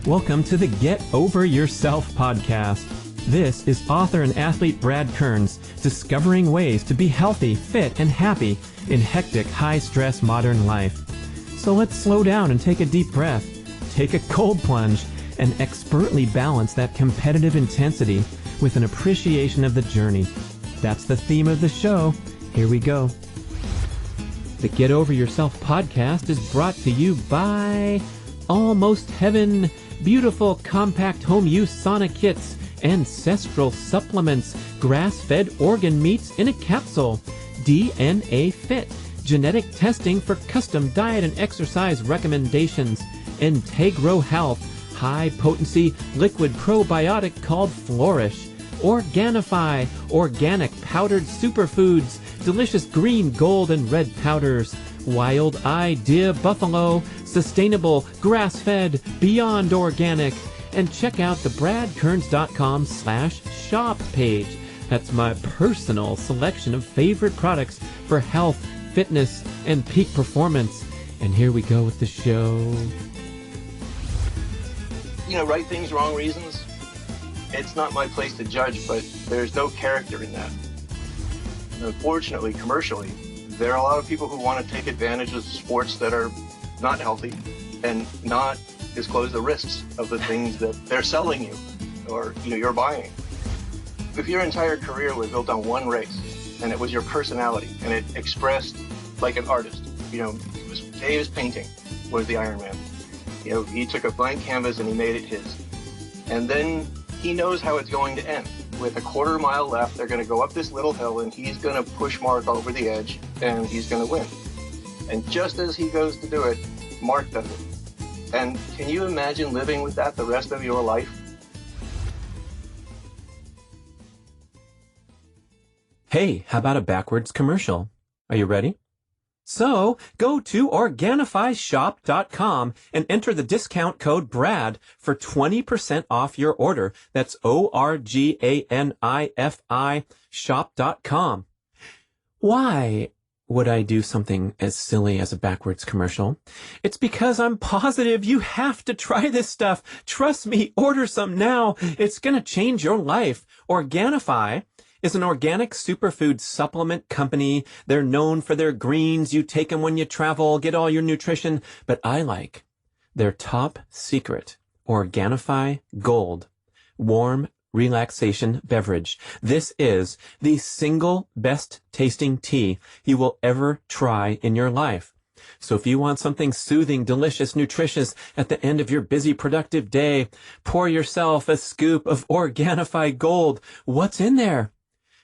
Welcome to the Get Over Yourself podcast. This is author and athlete Brad Kearns discovering ways to be healthy, fit, and happy in hectic, high-stress modern life. So let's slow down and take a deep breath, take a cold plunge, and expertly balance that competitive intensity with an appreciation of the journey. That's the theme of the show. Here we go. The Get Over Yourself podcast is brought to you by Almost Heaven, beautiful compact home use sauna kits, ancestral supplements, grass-fed organ meats in a capsule, DNA Fit, genetic testing for custom diet and exercise recommendations, Integro Health, high-potency liquid probiotic called Flourish, Organifi, organic powdered superfoods, delicious green, gold, and red powders, Wild Idea Buffalo, sustainable, grass-fed, beyond organic, and check out the bradkearns.com/shop page. That's my personal selection of favorite products for health, fitness, and peak performance. And here we go with the show. You know, right things, wrong reasons. It's not my place to judge, but there's no character in that. Unfortunately, commercially, there are a lot of people who want to take advantage of sports that are not healthy and not disclose the risks of the things that they're selling you or you're buying. If your entire career was built on one race and it was your personality and it expressed like an artist, it was Dave's painting was the Ironman. He took a blank canvas and he made it his. And then he knows how it's going to end. With a quarter mile left, they're going to go up this little hill and he's going to push Mark over the edge and he's going to win. And just as he goes to do it, Mark does it. And can you imagine living with that the rest of your life? Hey, how about a backwards commercial? Are you ready? So, go to OrganifiShop.com and enter the discount code BRAD for 20% off your order. That's ORGANIFI shop.com. Why would I do something as silly as a backwards commercial? It's because I'm positive you have to try this stuff. Trust me, order some now. It's going to change your life. Organifi is an organic superfood supplement company. They're known for their greens. You take them when you travel, get all your nutrition. But I like their top secret Organifi Gold warm relaxation beverage. This is the single best tasting tea you will ever try in your life. So if you want something soothing, delicious, nutritious at the end of your busy, productive day, pour yourself a scoop of Organifi Gold. What's in there?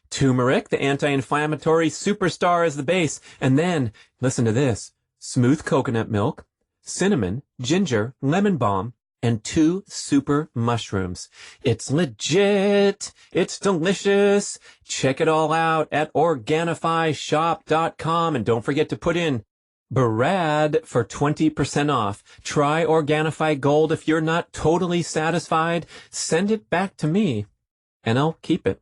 Turmeric, the anti-inflammatory superstar, is the base. And then, listen to this, smooth coconut milk, cinnamon, ginger, lemon balm, and 2 super mushrooms. It's legit. It's delicious. Check it all out at OrganifiShop.com. And don't forget to put in B.rad for 20% off. Try Organifi Gold. If you're not totally satisfied, send it back to me, and I'll keep it.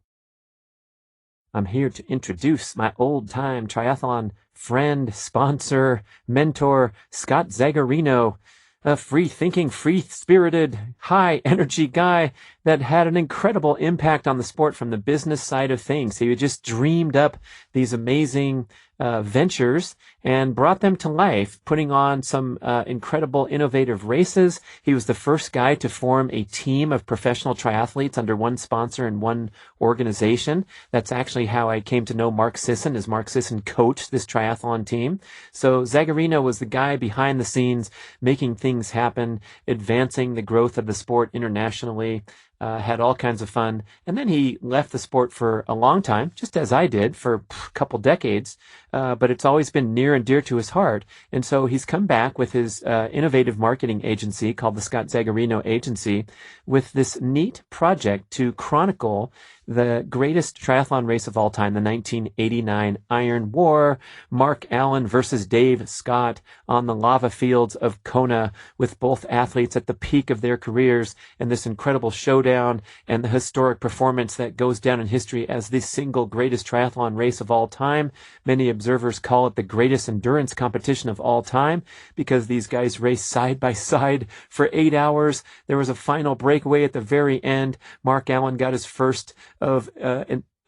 I'm here to introduce my old-time triathlon friend, sponsor, mentor, Scott Zagarino, a free-thinking, free-spirited, high-energy guy that had an incredible impact on the sport from the business side of things. He just dreamed up these amazing ventures and brought them to life, putting on some incredible, innovative races. He was the first guy to form a team of professional triathletes under one sponsor and one organization. That's actually how I came to know Mark Sisson, as Mark Sisson coached this triathlon team. So Zagarino was the guy behind the scenes, making things happen, advancing the growth of the sport internationally. Had all kinds of fun. And then he left the sport for a long time, just as I did, for a couple decades. But it's always been near and dear to his heart. And so he's come back with his innovative marketing agency called the Scott Zagarino Agency with this neat project to chronicle the greatest triathlon race of all time, the 1989 Ironwar, Mark Allen versus Dave Scott on the lava fields of Kona, with both athletes at the peak of their careers, and this incredible showdown and the historic performance that goes down in history as the single greatest triathlon race of all time. Many observers call it the greatest endurance competition of all time because these guys raced side by side for 8 hours. There was a final breakaway at the very end. Mark Allen got his first of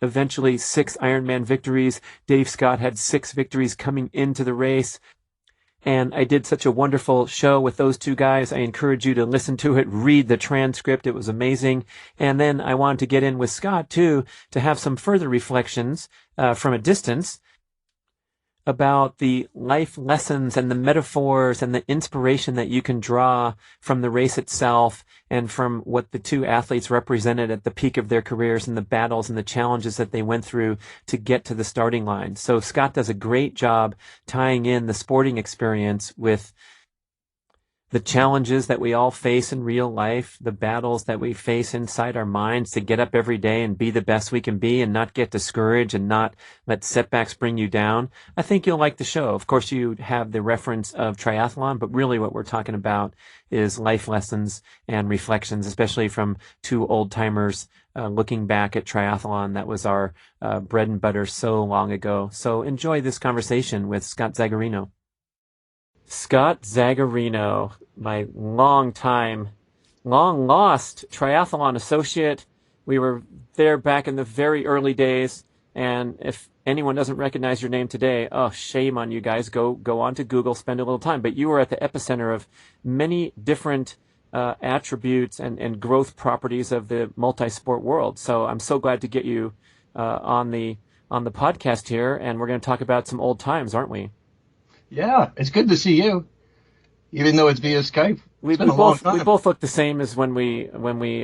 eventually 6 Ironman victories. Dave Scott had 6 victories coming into the race. And I did such a wonderful show with those two guys. I encourage you to listen to it, read the transcript. It was amazing. And then I wanted to get in with Scott, too, to have some further reflections from a distance about the life lessons and the metaphors and the inspiration that you can draw from the race itself and from what the two athletes represented at the peak of their careers and the battles and the challenges that they went through to get to the starting line. So Scott does a great job tying in the sporting experience with the challenges that we all face in real life, the battles that we face inside our minds to get up every day and be the best we can be and not get discouraged and not let setbacks bring you down. I think you'll like the show. Of course, you have the reference of triathlon, but really what we're talking about is life lessons and reflections, especially from two old timers looking back at triathlon. That was our bread and butter so long ago. So enjoy this conversation with Scott Zagarino. Scott Zagarino, my long lost triathlon associate. We were there back in the very early days. And if anyone doesn't recognize your name today, oh, shame on you guys. Go on to Google, spend a little time. But you were at the epicenter of many different attributes and growth properties of the multi-sport world. So I'm so glad to get you on the podcast here. And we're going to talk about some old times, aren't we? Yeah, it's good to see you, even though it's via Skype. We both look the same as when we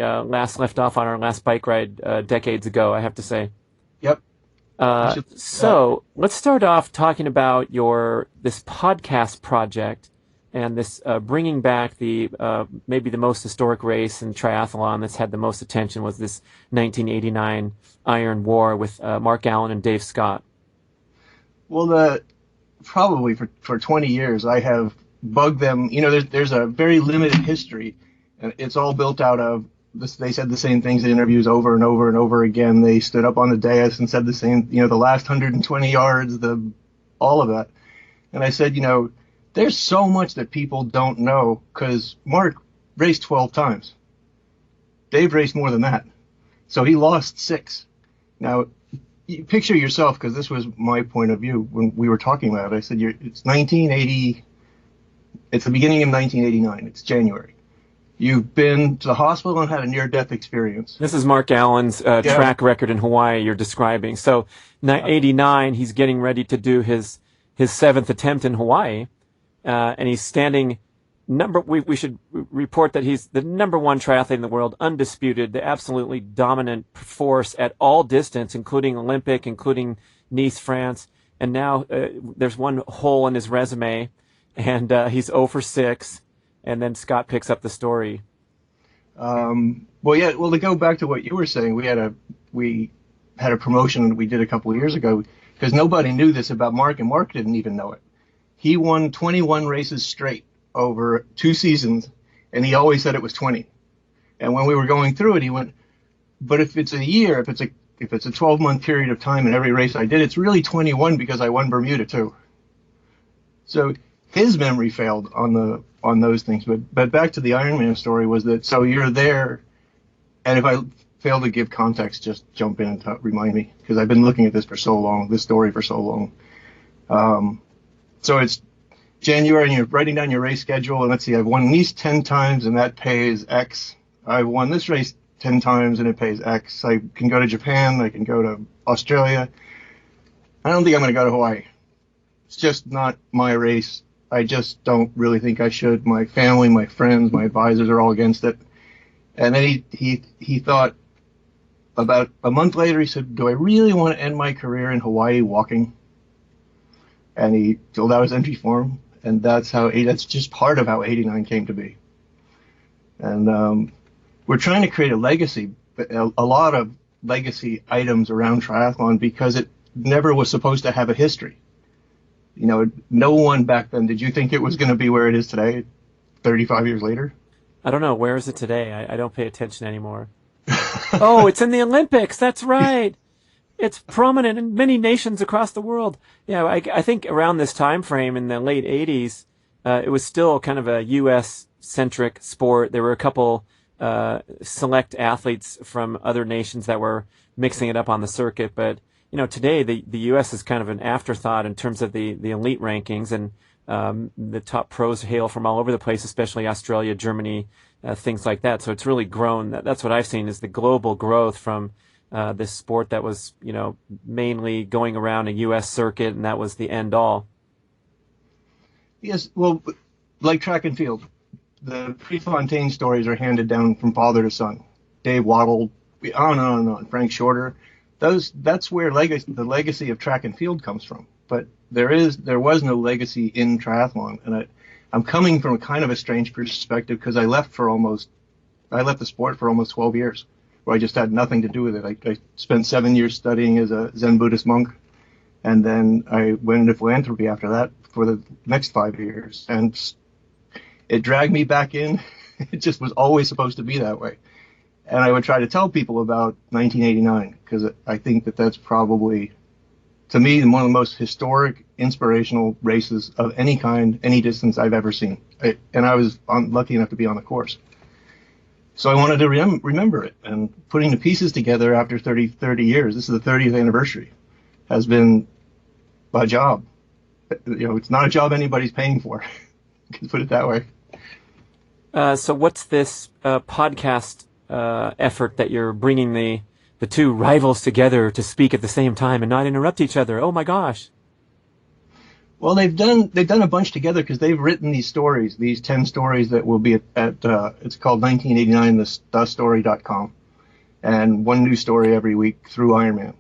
last left off on our last bike ride decades ago, I have to say. Yep. So let's start off talking about this podcast project and this bringing back the maybe the most historic race in triathlon that's had the most attention was this 1989 Ironwar with Mark Allen and Dave Scott. Well, probably for 20 years, I have bugged them. You know, there's a very limited history, and it's all built out of this. They said the same things in interviews over and over and over again. They stood up on the dais and said the same, the last 120 yards, all of that. And I said, there's so much that people don't know because Mark raced 12 times. Dave raced more than that. So he lost 6. Now, you picture yourself, because this was my point of view when we were talking about it. I said, it's 1980. It's the beginning of 1989. It's January. You've been to the hospital and had a near-death experience. This is Mark Allen's track record in Hawaii you're describing. So 89, he's getting ready to do his 7th attempt in Hawaii, and he's standing we should report that he's the number 1 triathlete in the world, undisputed, the absolutely dominant force at all distance, including Olympic, including Nice, France. And now there's one hole in his resume, and he's 0 for 6. And then Scott picks up the story. To go back to what you were saying, we had a promotion we did a couple of years ago because nobody knew this about Mark, and Mark didn't even know it. He won 21 races straight over 2 seasons, and he always said it was 20. And when we were going through it, he went, but if it's a year, if it's a 12-month period of time in every race I did, it's really 21 because I won Bermuda too. So his memory failed on those things. But back to the Ironman story was that, so you're there, and if I fail to give context, just jump in and remind me, because I've been looking at this story for so long. So it's January, and you're writing down your race schedule, and let's see, I've won Nice 10 times, and that pays X. I've won this race 10 times, and it pays X. I can go to Japan. I can go to Australia. I don't think I'm going to go to Hawaii. It's just not my race. I just don't really think I should. My family, my friends, my advisors are all against it. And then he thought, about a month later, he said, do I really want to end my career in Hawaii walking? And he filled out his entry form. And that's just part of how 89 came to be. And we're trying to create a legacy. But a lot of legacy items around triathlon because it never was supposed to have a history. No one back then, did you think it was going to be where it is today, 35 years later? I don't know. Where is it today? I don't pay attention anymore. Oh, it's in the Olympics. That's right. It's prominent in many nations across the world. Yeah, I think around this time frame in the late 80s, it was still kind of a U.S.-centric sport. There were a couple select athletes from other nations that were mixing it up on the circuit. But, today the U.S. is kind of an afterthought in terms of the elite rankings, and the top pros hail from all over the place, especially Australia, Germany, things like that. So it's really grown. That's what I've seen is the global growth from this sport that was, mainly going around a U.S. circuit, and that was the end all. Yes, well, like track and field, the Prefontaine stories are handed down from father to son. Dave Waddle, on and on and on. Frank Shorter, that's where the legacy of track and field comes from. But there was no legacy in triathlon, and I'm coming from a kind of a strange perspective because I left the sport for almost 12 years, where I just had nothing to do with it. I spent 7 years studying as a Zen Buddhist monk, and then I went into philanthropy after that for the next 5 years, and it dragged me back in. It just was always supposed to be that way. And I would try to tell people about 1989 because I think that's probably, to me, one of the most historic, inspirational races of any kind, any distance I've ever seen. And I was lucky enough to be on the course. So I wanted to remember it. And putting the pieces together after 30 years, this is the 30th anniversary, has been a job. It's not a job anybody's paying for. You can put it that way. So what's this podcast effort that you're bringing the two rivals together to speak at the same time and not interrupt each other? Oh my gosh. Well, they've done a bunch together because they've written these stories, these 10 stories that will be at it's called 1989 thestory.com, and one new story every week through Ironman.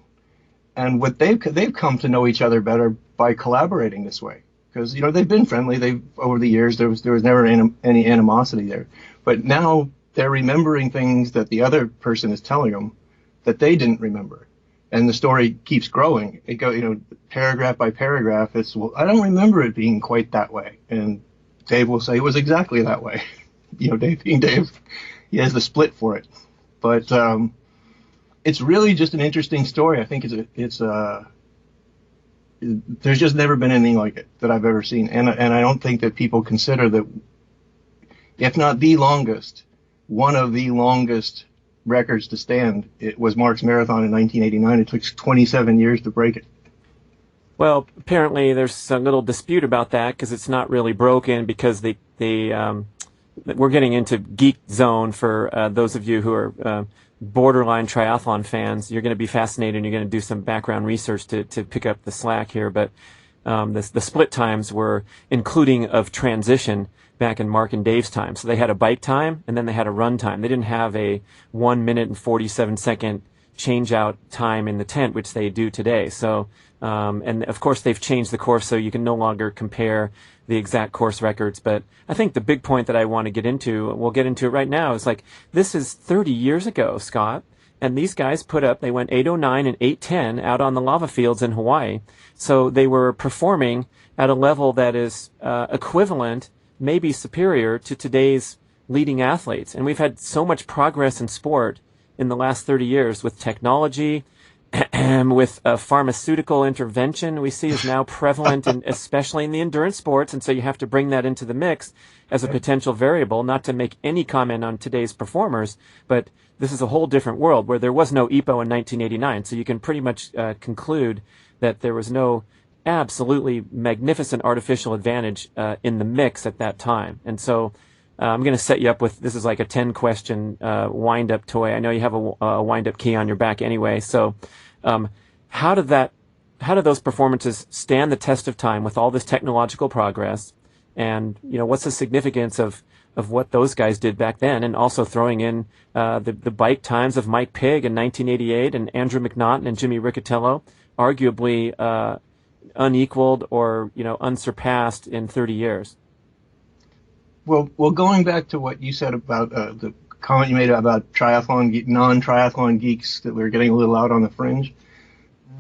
And what they've come to know each other better by collaborating this way, because they've been friendly. Over the years there was never any animosity there, but now they're remembering things that the other person is telling them that they didn't remember. And the story keeps growing. It goes, paragraph by paragraph. Well, I don't remember it being quite that way. And Dave will say it was exactly that way. Dave being Dave, he has the split for it. But it's really just an interesting story. I think there's just never been anything like it that I've ever seen. And I don't think that people consider that, if not the longest, one of the longest records to stand, it was Mark's marathon in 1989. It took 27 years to break it. Well, apparently there's a little dispute about that because it's not really broken, because we're getting into geek zone for those of you who are borderline triathlon fans. You're going to be fascinated, and you're going to do some background research to pick up the slack here. But the split times were including of transition back in Mark and Dave's time. So they had a bike time and then they had a run time. They didn't have a 1 minute and 47 second change out time in the tent, which they do today. So, and of course they've changed the course so you can no longer compare the exact course records. But I think the big point that I want to get into, we'll get into it right now, is like, this is 30 years ago, Scott. And these guys they went 8:09 and 8:10 out on the lava fields in Hawaii. So they were performing at a level that is equivalent, maybe superior, to today's leading athletes. And we've had so much progress in sport in the last 30 years with technology, with pharmaceutical intervention we see is now prevalent, and especially in the endurance sports. And so you have to bring that into the mix as a potential variable, not to make any comment on today's performers, but this is a whole different world where there was no EPO in 1989. So you can pretty much conclude that there was no absolutely magnificent artificial advantage in the mix at that time. And so I'm going to set you up with, this is like a 10-question wind-up toy. I know you have a wind-up key on your back anyway. So how did those performances stand the test of time with all this technological progress? And, what's the significance of what those guys did back then? And also throwing in the bike times of Mike Pigg in 1988 and Andrew McNaughton and Jimmy Riccatello, arguably unequaled or unsurpassed in 30 years. Well, going back to what you said about the comment you made about non-triathlon geeks, that we're getting a little out on the fringe.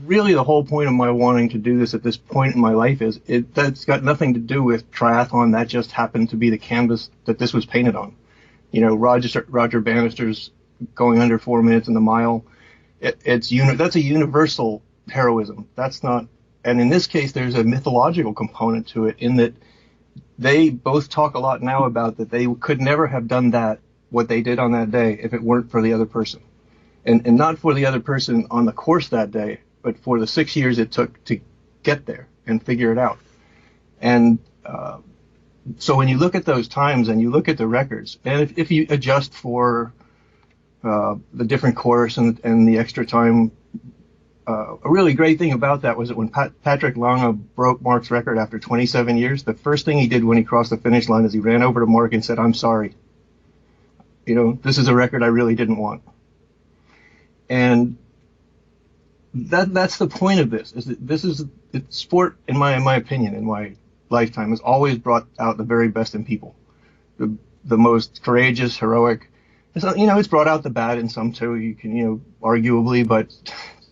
Really, the whole point of my wanting to do this at this point in my life is that's got nothing to do with triathlon. That just happened to be the canvas that this was painted on. You know, Roger Bannister's going under 4 minutes in the mile. That's a universal heroism. That's not, and in this case, there's a mythological component to it, in that they both talk a lot now about that they could never have done what they did on that day, if it weren't for the other person. And not for the other person on the course that day, but for the 6 years it took to get there and figure it out. And so when you look at those times and you look at the records, and if you adjust for the different course and the extra time, a really great thing about that was that when Patrick Lange broke Mark's record after 27 years, the first thing he did when he crossed the finish line is he ran over to Mark and said, "I'm sorry. You know, this is a record I really didn't want." And that's the point of this. Is that sport, in my opinion, in my lifetime, has always brought out the very best in people, the most courageous, heroic. It's brought out the bad in some too. You can, arguably, but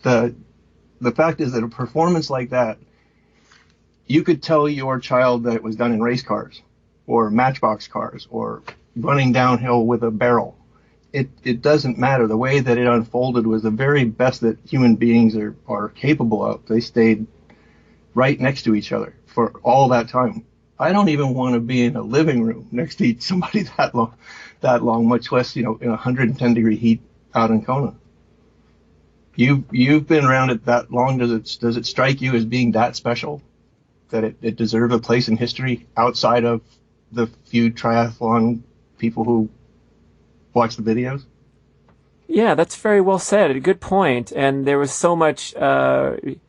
the fact is that a performance like that, you could tell your child that it was done in race cars or matchbox cars or running downhill with a barrel. It doesn't matter. The way that it unfolded was the very best that human beings are capable of. They stayed right next to each other for all that time. I don't even want to be in a living room next to somebody that long, much less, in 110-degree heat out in Kona. You've been around it that long. Does it strike you as being that special, that it deserved a place in history outside of the few triathlon people who watch the videos? Yeah, that's very well said. A good point. And there was so much, backstory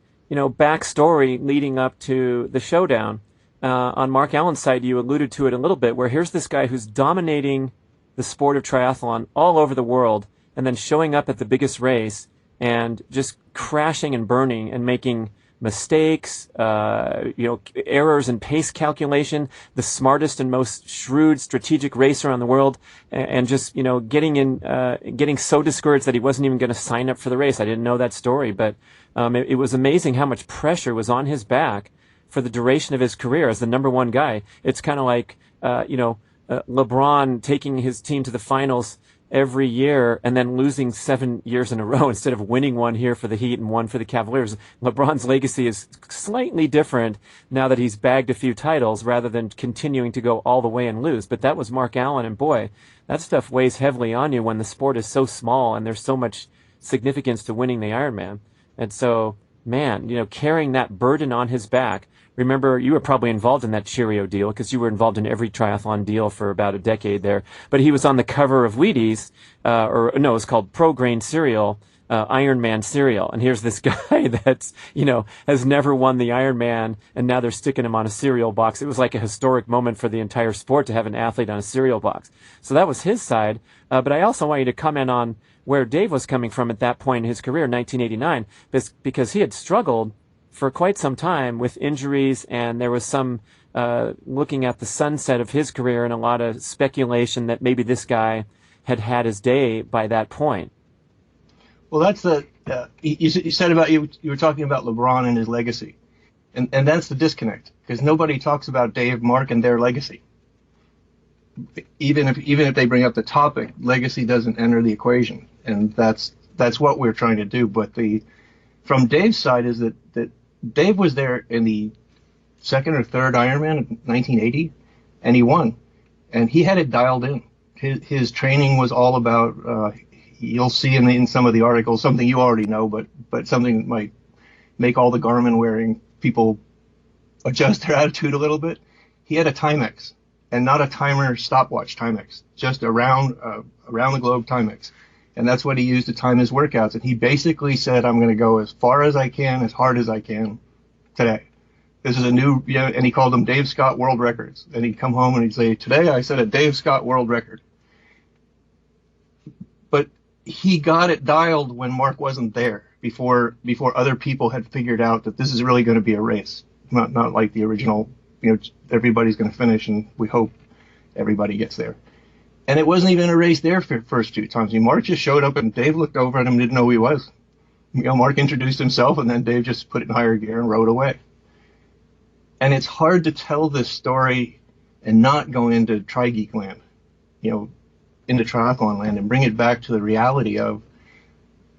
leading up to the showdown. On Mark Allen's side, you alluded to it a little bit, where here's this guy who's dominating the sport of triathlon all over the world, and then showing up at the biggest race and just crashing and burning and making mistakes, errors in pace calculation, the smartest and most shrewd strategic racer in the world, and just, getting so discouraged that he wasn't even going to sign up for the race. I didn't know that story, but it was amazing how much pressure was on his back for the duration of his career as the number one guy. It's kind of like, LeBron taking his team to the finals every year and then losing 7 years in a row instead of winning one here for the Heat and one for the Cavaliers. LeBron's legacy is slightly different now that he's bagged a few titles rather than continuing to go all the way and lose. But that was Mark Allen, and boy, that stuff weighs heavily on you when the sport is so small and there's so much significance to winning the Ironman. And so, man, carrying that burden on his back. Remember, you were probably involved in that Cheerio deal because you were involved in every triathlon deal for about a decade there. But he was on the cover of Wheaties, it's called Pro Grain Cereal, Ironman cereal. And here's this guy that's, has never won the Ironman, and now they're sticking him on a cereal box. It was like a historic moment for the entire sport to have an athlete on a cereal box. So that was his side. But I also want you to comment on where Dave was coming from at that point in his career, 1989, because he had struggled for quite some time with injuries, and there was some looking at the sunset of his career and a lot of speculation that maybe this guy had his day by that point. Well, that's you said about you were talking about LeBron and his legacy, and that's the disconnect, because nobody talks about Dave, Mark, and their legacy. Even if they bring up the topic, legacy doesn't enter the equation, and that's what we're trying to do. But from Dave's side is that Dave was there in the second or third Ironman in 1980, and he won, and he had it dialed in. His training was all about. You'll see in some of the articles something you already know, but something that might make all the Garmin wearing people adjust their attitude a little bit. He had a Timex, and not a timer stopwatch Timex, just around the globe Timex. And that's what he used to time his workouts. And he basically said, I'm going to go as far as I can, as hard as I can today. This is a new, and he called them Dave Scott World Records. And he'd come home and he'd say, today I set a Dave Scott World Record. But he got it dialed when Mark wasn't there, before other people had figured out that this is really going to be a race. Not like the original, everybody's going to finish, and we hope everybody gets there. And it wasn't even a race there for the first few times. Mark just showed up and Dave looked over at him and didn't know who he was. Mark introduced himself and then Dave just put it in higher gear and rode away. And it's hard to tell this story and not go into tri-geek land, into triathlon land, and bring it back to the reality of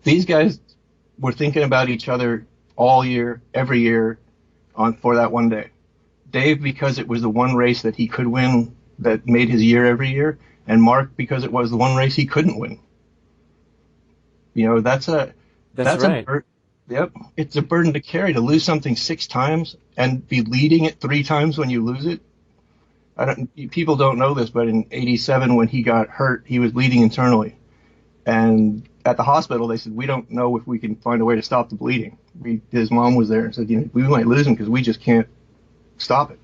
these guys were thinking about each other all year, every year, for that one day. Dave, because it was the one race that he could win that made his year every year, and Mark, because it was the one race he couldn't win. That's right. Yep, it's a burden to carry, to lose something 6 times and be leading it 3 times when you lose it. People don't know this, but in '87 when he got hurt, he was bleeding internally, and at the hospital they said, we don't know if we can find a way to stop the bleeding. His mom was there and said, we might lose him because we just can't stop it.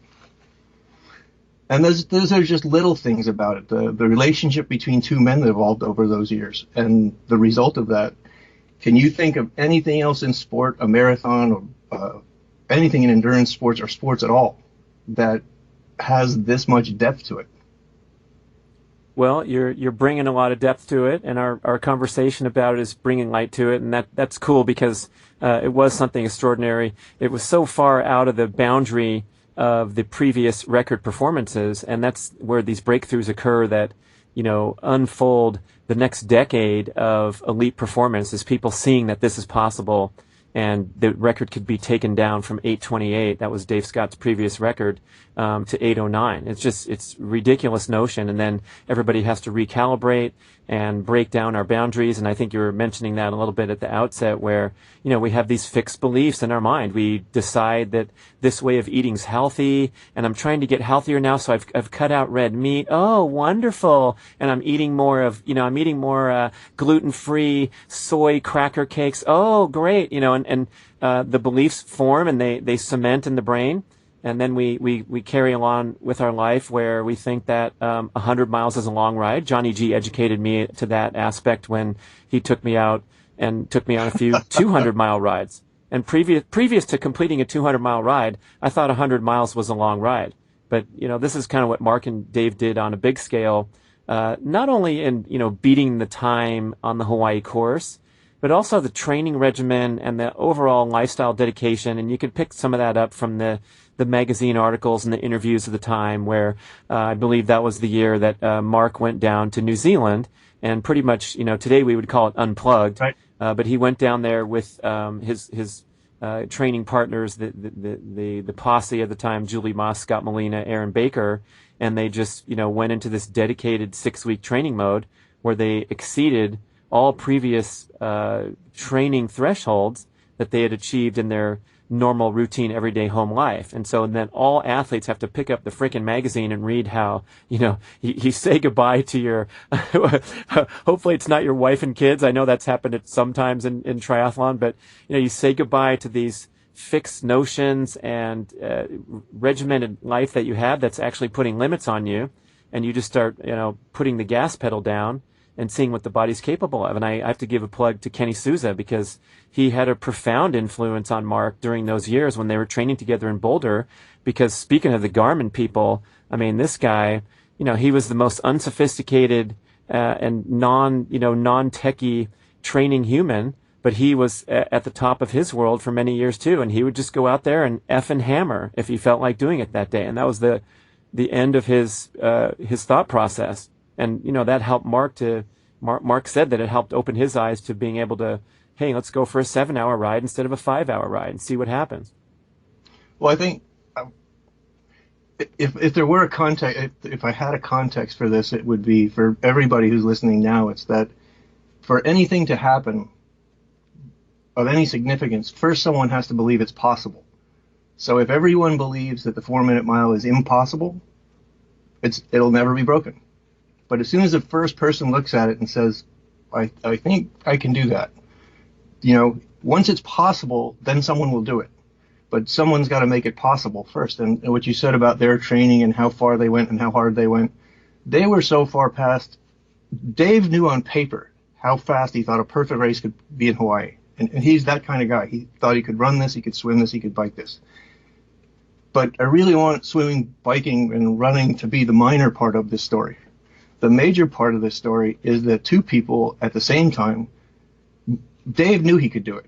And those are just little things about it. The relationship between 2 men that evolved over those years, and the result of that. Can you think of anything else in sport, a marathon, or anything in endurance sports or sports at all, that has this much depth to it? Well, you're bringing a lot of depth to it, and our conversation about it is bringing light to it, and that's cool because it was something extraordinary. It was so far out of the boundary of the previous record performances, and that's where these breakthroughs occur that unfold the next decade of elite performance, is people seeing that this is possible, and the record could be taken down from 8:28, that was Dave Scott's previous record, to 8:09. It's ridiculous notion, and then everybody has to recalibrate and break down our boundaries, and I think you were mentioning that a little bit at the outset, where we have these fixed beliefs in our mind. We decide that this way of eating's healthy, and I'm trying to get healthier now, so I've cut out red meat. Oh, wonderful! And I'm eating more gluten-free soy cracker cakes. Oh, great! And the beliefs form and they cement in the brain. And then we carry along with our life where we think that 100 miles is a long ride. Johnny G educated me to that aspect when he took me out and took me on a few 200-mile rides. And previous to completing a 200-mile ride, I thought 100 miles was a long ride. But, this is kind of what Mark and Dave did on a big scale, not only in, beating the time on the Hawaii course, but also the training regimen and the overall lifestyle dedication. And you can pick some of that up from the magazine articles and the interviews of the time, where I believe that was the year that Mark went down to New Zealand, and pretty much, today we would call it unplugged. Right. But he went down there with his training partners, the posse at the time, Julie Moss, Scott Molina, Aaron Baker, and they just went into this dedicated 6-week training mode where they exceeded all previous training thresholds that they had achieved in their normal, routine, everyday home life. And so then all athletes have to pick up the freaking magazine and read how, you say goodbye to your, hopefully it's not your wife and kids. I know that's happened at sometimes in triathlon, but, you say goodbye to these fixed notions and regimented life that you have that's actually putting limits on you. And you just start, putting the gas pedal down and seeing what the body's capable of. And I have to give a plug to Kenny Souza, because he had a profound influence on Mark during those years when they were training together in Boulder. Because speaking of the Garmin people, this guy, he was the most unsophisticated and non-techie training human, but he was at the top of his world for many years too. And he would just go out there and effing hammer if he felt like doing it that day. And that was the end of his thought process. And, that helped Mark said that it helped open his eyes to being able to, hey, let's go for a 7-hour ride instead of a 5-hour ride and see what happens. Well, I think if there were a context, if I had a context for this, it would be for everybody who's listening now. It's that for anything to happen of any significance, first someone has to believe it's possible. So if everyone believes that the 4-minute mile is impossible, it'll never be broken. But as soon as the first person looks at it and says, I think I can do that, once it's possible, then someone will do it. But someone's got to make it possible first. And what you said about their training and how far they went and how hard they went, they were so far past. Dave knew on paper how fast he thought a perfect race could be in Hawaii. And he's that kind of guy. He thought he could run this, he could swim this, he could bike this. But I really want swimming, biking, and running to be the minor part of this story. The major part of this story is that two people at the same time, Dave knew he could do it.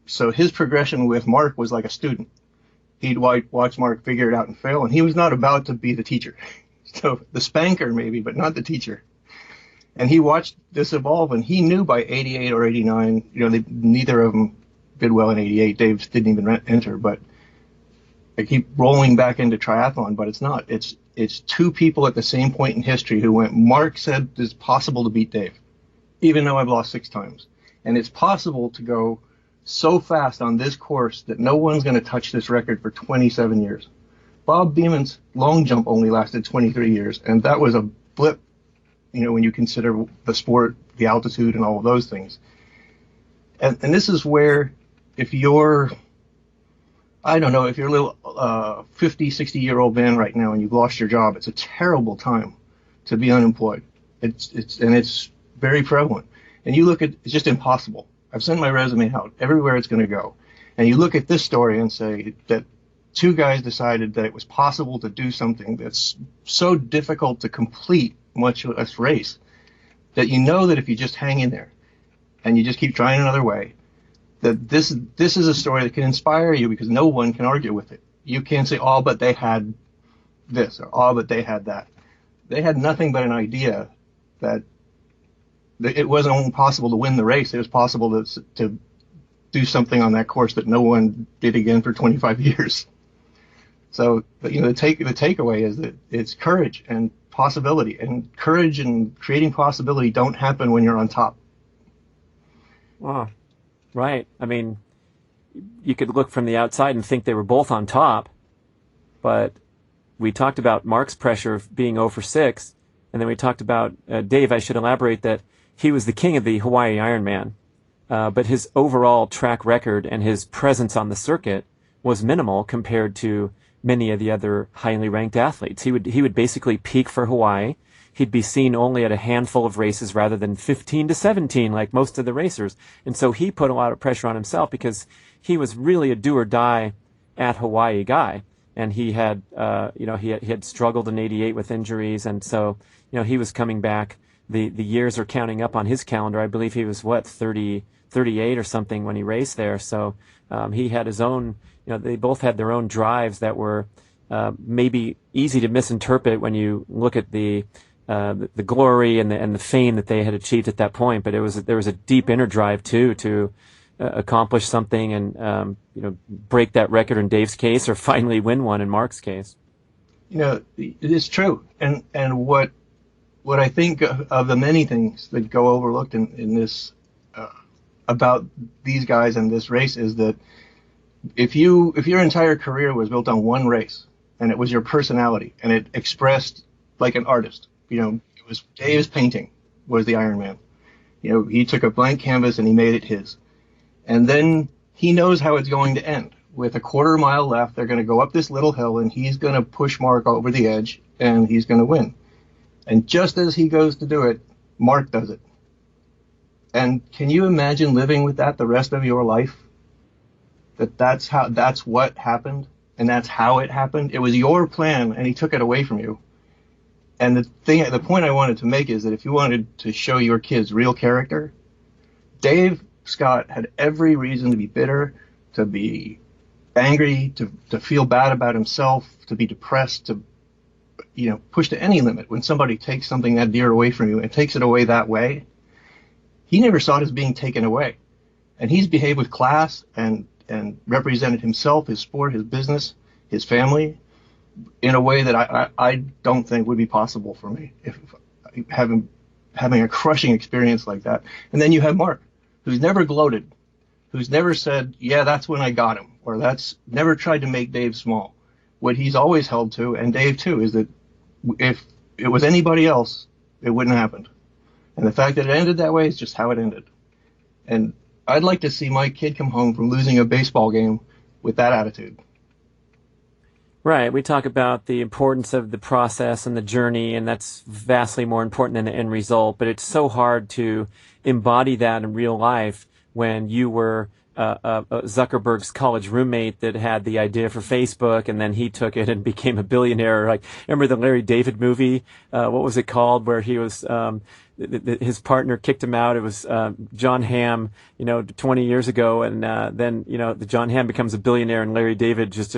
So his progression with Mark was like a student. He'd watch Mark figure it out and fail, and he was not about to be the teacher. So the spanker maybe, but not the teacher. And he watched this evolve, and he knew by 88 or 89, neither of them did well in 88. Dave didn't even enter, but I keep rolling back into triathlon, but it's not. It's two people at the same point in history who went, Mark said it's possible to beat Dave, even though I've lost 6 times. And it's possible to go so fast on this course that no one's going to touch this record for 27 years. Bob Beeman's long jump only lasted 23 years, and that was a blip, when you consider the sport, the altitude, and all of those things. And this is where, if you're a little 50, 60-year-old man right now and you've lost your job, it's a terrible time to be unemployed. It's very prevalent. And you look at, it's just impossible. I've sent my resume out everywhere it's going to go. And you look at this story and say that 2 guys decided that it was possible to do something that's so difficult to complete, much less race, that that if you just hang in there and you just keep trying another way, that this is a story that can inspire you, because no one can argue with it. You can't say, oh, but they had this, or oh, but they had that. They had nothing but an idea that it wasn't only possible to win the race, it was possible to do something on that course that no one did again for 25 years. So, the takeaway is that it's courage and possibility, and courage and creating possibility don't happen when you're on top. Wow. Right. I mean, you could look from the outside and think they were both on top, but we talked about Mark's pressure of being 0 for 6, and then we talked about Dave. I should elaborate that he was the king of the Hawaii Ironman, but his overall track record and his presence on the circuit was minimal compared to many of the other highly ranked athletes. He would basically peak for Hawaii. He'd be seen only at a handful of races rather than 15 to 17 like most of the racers. And so he put a lot of pressure on himself because he was really a do or die at Hawaii guy. And he had, he had struggled in 88 with injuries. And so, he was coming back. The years are counting up on his calendar. I believe he was 38 or something when he raced there. So, he had his own, they both had their own drives that were, maybe easy to misinterpret when you look at the glory and the fame that they had achieved at that point, but there was a deep inner drive too to accomplish something and break that record in Dave's case, or finally win one in Mark's case. It is true, and what I think of the many things that go overlooked in this about these guys and this race is that if your entire career was built on one race and it was your personality and it expressed like an artist. It was Dave's painting was the Ironman. He took a blank canvas and he made it his. And then he knows how it's going to end. With a quarter mile left, they're going to go up this little hill and he's going to push Mark over the edge and he's going to win. And just as he goes to do it, Mark does it. And can you imagine living with that the rest of your life? That's what happened and that's how it happened. It was your plan and he took it away from you. And the point I wanted to make is that if you wanted to show your kids real character, Dave Scott had every reason to be bitter, to be angry, to feel bad about himself, to be depressed, to push to any limit when somebody takes something that dear away from you and takes it away that way. He never saw it as being taken away. And he's behaved with class and represented himself, his sport, his business, his family, in a way that I don't think would be possible for me if having a crushing experience like that. And then you have Mark, who's never gloated, who's never said, yeah, that's when I got him, or that's never tried to make Dave small. What he's always held to, and Dave too, is that if it was anybody else, it wouldn't have happened. And the fact that it ended that way is just how it ended. And I'd like to see my kid come home from losing a baseball game with that attitude. Right. We talk about the importance of the process and the journey, and that's vastly more important than the end result. But it's so hard to embody that in real life when you were Zuckerberg's college roommate that had the idea for Facebook, and then he took it and became a billionaire. Like, remember the Larry David movie? What was it called? Where he was, his partner kicked him out. It was John Hamm, 20 years ago, and then the John Hamm becomes a billionaire, and Larry David just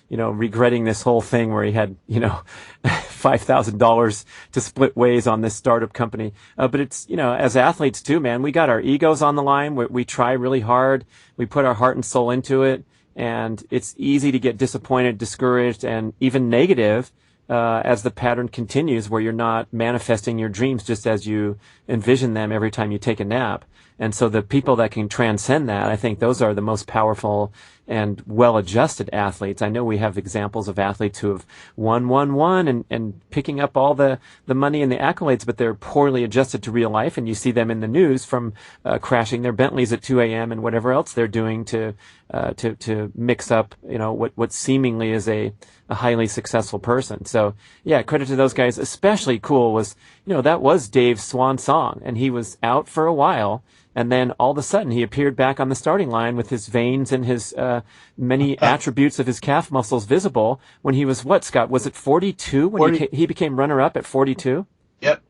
regretting this whole thing where he had $5,000 to split ways on this startup company. But it's as athletes too, man, we got our egos on the line. We try really hard. We put our heart and soul into it, and it's easy to get disappointed, discouraged, and even negative as the pattern continues, where you're not manifesting your dreams just as you envision them every time you take a nap. And so the people that can transcend that, I think those are the most powerful and well-adjusted athletes. I know we have examples of athletes who have won and picking up all the money and the accolades, but they're poorly adjusted to real life. And you see them in the news from crashing their Bentleys at 2 a.m. and whatever else they're doing to mix up, what seemingly is a highly successful person. So yeah, credit to those guys. Especially cool was, that was Dave's swan song, and he was out for a while. And then all of a sudden he appeared back on the starting line with his veins and his many attributes of his calf muscles visible when he was, what, Scott? Was it 42 when 40. he became runner-up at 42? Yep.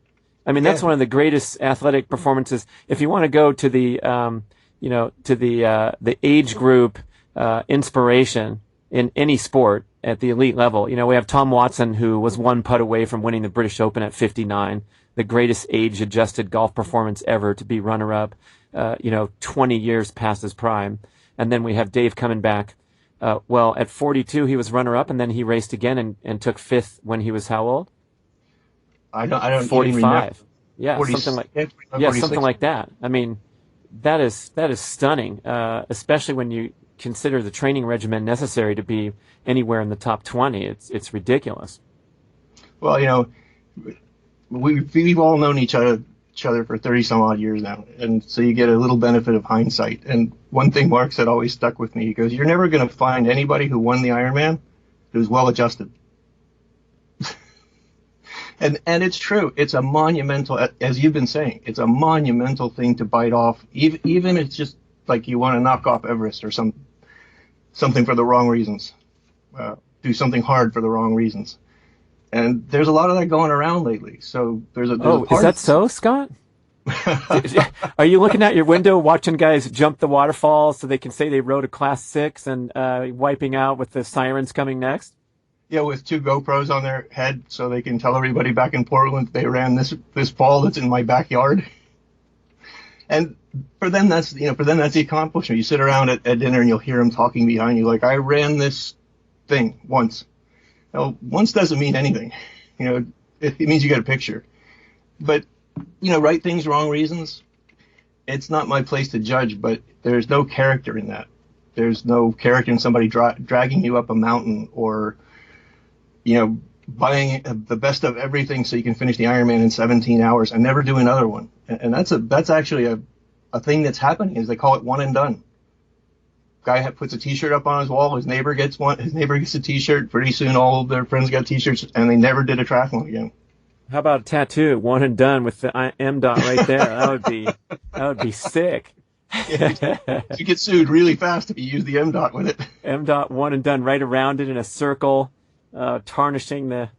I mean, that's one of the greatest athletic performances. If you want to go to the, the age group inspiration in any sport at the elite level, we have Tom Watson, who was one putt away from winning the British Open at 59. The greatest age-adjusted golf performance ever to be runner-up, 20 years past his prime. And then we have Dave coming back. At 42, he was runner-up, and then he raced again and took fifth when he was how old? I don't 45. Yeah, 46, something like that. I mean, that is stunning, especially when you consider the training regimen necessary to be anywhere in the top 20. It's ridiculous. Well, we've all known each other for 30 some odd years now, and so you get a little benefit of hindsight. And one thing Mark said always stuck with me. He goes, "You're never going to find anybody who won the Ironman who's well adjusted." and it's true. It's a monumental, as you've been saying, it's a monumental thing to bite off. Even it's just like you want to knock off Everest or something for the wrong reasons, do something hard for the wrong reasons. And there's a lot of that going around lately. So there's a part. Is that so, Scott? Are you looking out your window watching guys jump the waterfall so they can say they rode a class 6 and wiping out with the sirens coming next? Yeah, with 2 GoPros on their head so they can tell everybody back in Portland they ran this fall that's in my backyard. And for them that's the accomplishment. You sit around at dinner and you'll hear them talking behind you like, "I ran this thing once." Well, once doesn't mean anything. It means you got a picture. But, right things, wrong reasons. It's not my place to judge, but there's no character in that. There's no character in somebody dragging you up a mountain or, buying the best of everything so you can finish the Ironman in 17 hours and never do another one. And that's actually a thing that's happening, is they call it one and done. Guy puts a T-shirt up on his wall. His neighbor gets one. His neighbor gets a T-shirt. Pretty soon, all of their friends got T-shirts, and they never did a triathlon again. How about a tattoo, one and done with the M dot right there? That would be sick. You get sued really fast if you use the M dot with it. M dot, one and done, right around it in a circle, tarnishing the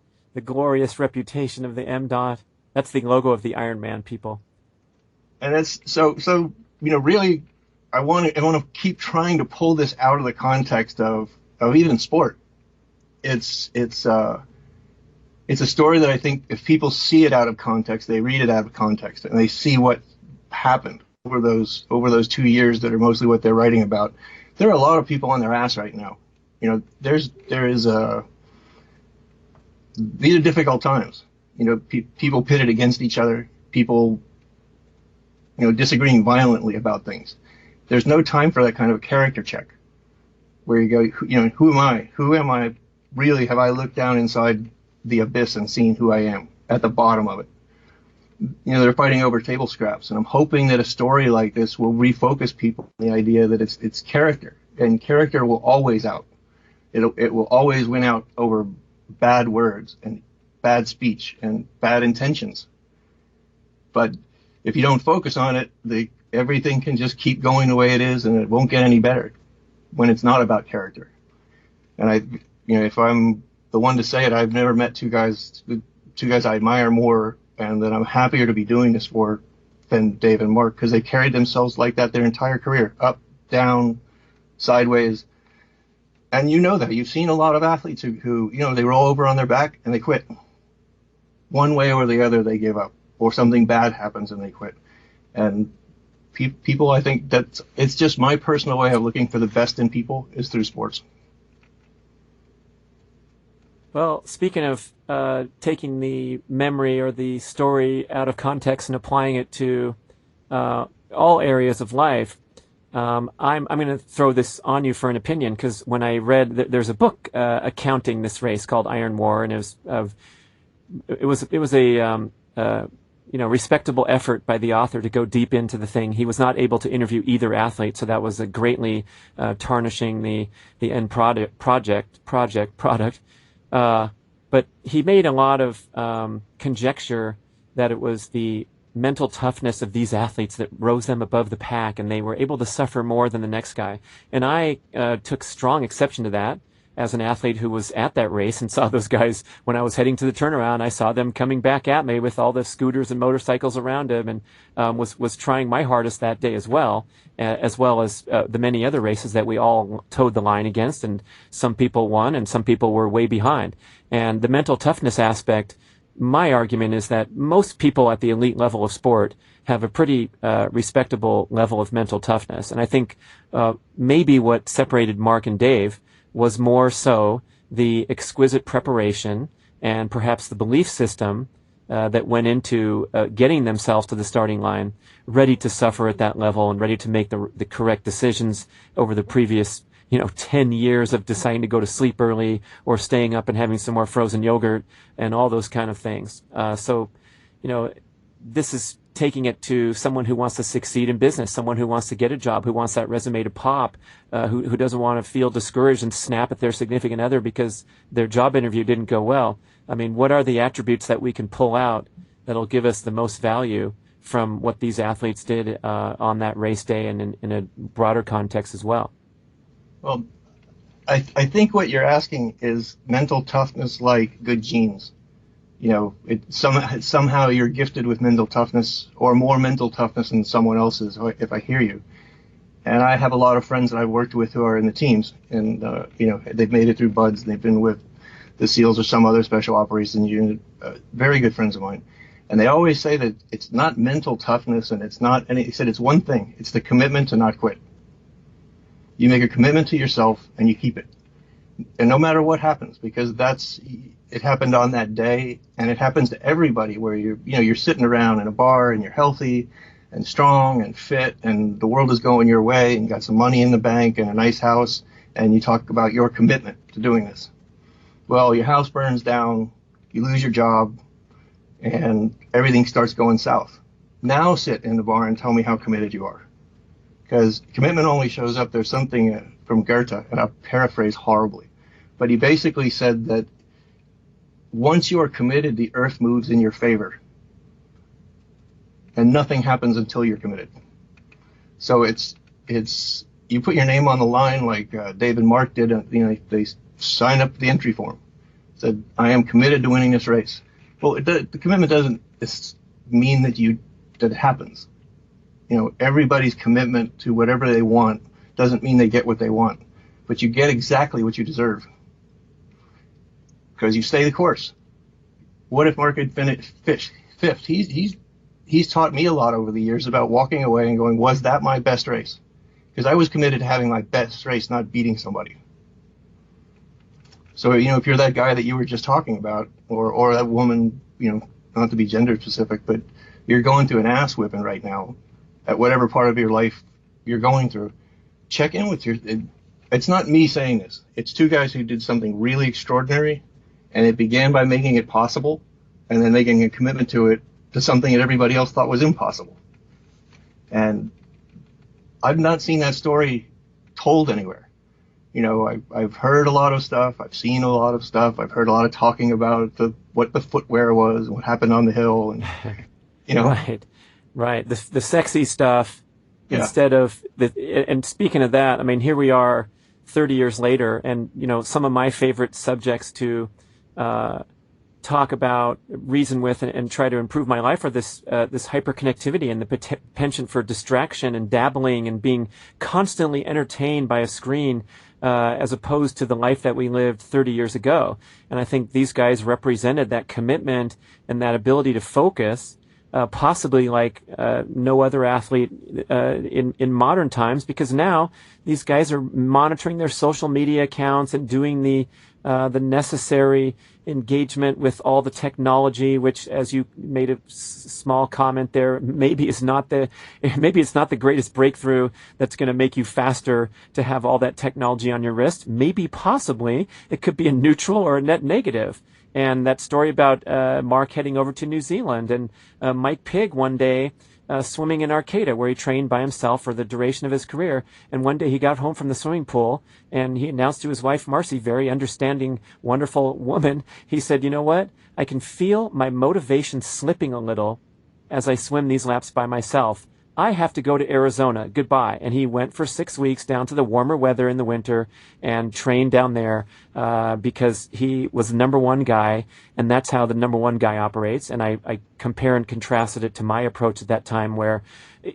glorious reputation of the M dot. That's the logo of the Ironman, people. And it's so really. I want to keep trying to pull this out of the context of even sport. It's a story that I think if people see it out of context, they read it out of context, and they see what happened over those 2 years that are mostly what they're writing about. There are a lot of people on their ass right now. These are difficult times. People pitted against each other. People, disagreeing violently about things. There's no time for that kind of a character check where you go, who am I? Who am I really? Have I looked down inside the abyss and seen who I am at the bottom of it? They're fighting over table scraps, and I'm hoping that a story like this will refocus people on the idea that it's character, and character will always out. It will always win out over bad words and bad speech and bad intentions. But if you don't focus on it, the everything can just keep going the way it is and it won't get any better when it's not about character. And if I'm the one to say it, I've never met two guys I admire more and that I'm happier to be doing this for than Dave and Mark, because they carried themselves like that their entire career, up, down, sideways. And you know that. You've seen a lot of athletes who they roll over on their back and they quit. One way or the other, they give up, or something bad happens and they quit. And people, I think it's just my personal way of looking for the best in people is through sports. Well, speaking of taking the memory or the story out of context and applying it to all areas of life, I'm going to throw this on you for an opinion, because when I read that there's a book accounting this race called Ironwar, and it was a respectable effort by the author to go deep into the thing. He was not able to interview either athlete, so that was greatly tarnishing the end product. But he made a lot of conjecture that it was the mental toughness of these athletes that rose them above the pack, and they were able to suffer more than the next guy. And I took strong exception to that as an athlete who was at that race and saw those guys when I was heading to the turnaround. I saw them coming back at me with all the scooters and motorcycles around them, and was trying my hardest that day as well as the many other races that we all towed the line against, and some people won and some people were way behind. And the mental toughness aspect, my argument is that most people at the elite level of sport have a pretty respectable level of mental toughness. And I think maybe what separated Mark and Dave was more so the exquisite preparation and perhaps the belief system that went into getting themselves to the starting line, ready to suffer at that level and ready to make the correct decisions over the previous 10 years of deciding to go to sleep early or staying up and having some more frozen yogurt and all those kind of things. So this is taking it to someone who wants to succeed in business, someone who wants to get a job, who wants that resume to pop, who doesn't want to feel discouraged and snap at their significant other because their job interview didn't go well. I mean, what are the attributes that we can pull out that'll give us the most value from what these athletes did on that race day and in a broader context as well? Well, I think what you're asking is mental toughness like good genes. Somehow you're gifted with mental toughness or more mental toughness than someone else's, if I hear you. And I have a lot of friends that I've worked with who are in the teams, and they've made it through BUD/S, and they've been with the SEALs or some other special operations unit, very good friends of mine. And they always say that it's not mental toughness, and it's not any. He said it's one thing: it's the commitment to not quit. You make a commitment to yourself and you keep it, and no matter what happens, because it happened on that day, and it happens to everybody where you're sitting around in a bar and you're healthy and strong and fit, and the world is going your way, and you got some money in the bank and a nice house, and you talk about your commitment to doing this. Well, your house burns down, you lose your job, and everything starts going south. Now sit in the bar and tell me how committed you are. Because commitment only shows up, there's something from Goethe, and I'll paraphrase horribly, but he basically said that once you are committed, the earth moves in your favor, and nothing happens until you're committed. So it's you put your name on the line like Dave and Mark did. They signed up the entry form, said, "I am committed to winning this race." Well, the commitment doesn't mean that it happens. Everybody's commitment to whatever they want doesn't mean they get what they want, but you get exactly what you deserve because you stay the course. What if Mark had finished fifth? He's taught me a lot over the years about walking away and going, was that my best race? Because I was committed to having my best race, not beating somebody. So, if you're that guy that you were just talking about, or that woman, not to be gender specific, but you're going through an ass whipping right now at whatever part of your life you're going through, check in with it's not me saying this. It's two guys who did something really extraordinary, and it began by making it possible and then making a commitment to something that everybody else thought was impossible. And I've not seen that story told anywhere. I've heard a lot of stuff. I've seen a lot of stuff. I've heard a lot of talking about what the footwear was and what happened on the hill. And, Right. The sexy stuff Yeah. instead of and speaking of that, I mean, here we are 30 years later, and, some of my favorite subjects to talk about, reason with, and try to improve my life are this hyperconnectivity and the penchant for distraction and dabbling and being constantly entertained by a screen, as opposed to the life that we lived 30 years ago. And I think these guys represented that commitment and that ability to focus, possibly like no other athlete in modern times, because now these guys are monitoring their social media accounts and doing the necessary engagement with all the technology, which, as you made a small comment there, maybe it's not the greatest breakthrough that's going to make you faster to have all that technology on your wrist. Maybe, possibly, it could be a neutral or a net negative. And that story about Mark heading over to New Zealand, and Mike Pigg one day swimming in Arcata, where he trained by himself for the duration of his career. And one day he got home from the swimming pool and he announced to his wife, Marcy, very understanding, wonderful woman, he said, "You know what? I can feel my motivation slipping a little as I swim these laps by myself. I have to go to Arizona. Goodbye." And he went for 6 weeks down to the warmer weather in the winter and trained down there because he was the number one guy, and that's how the number one guy operates. And I compare and contrasted it to my approach at that time, where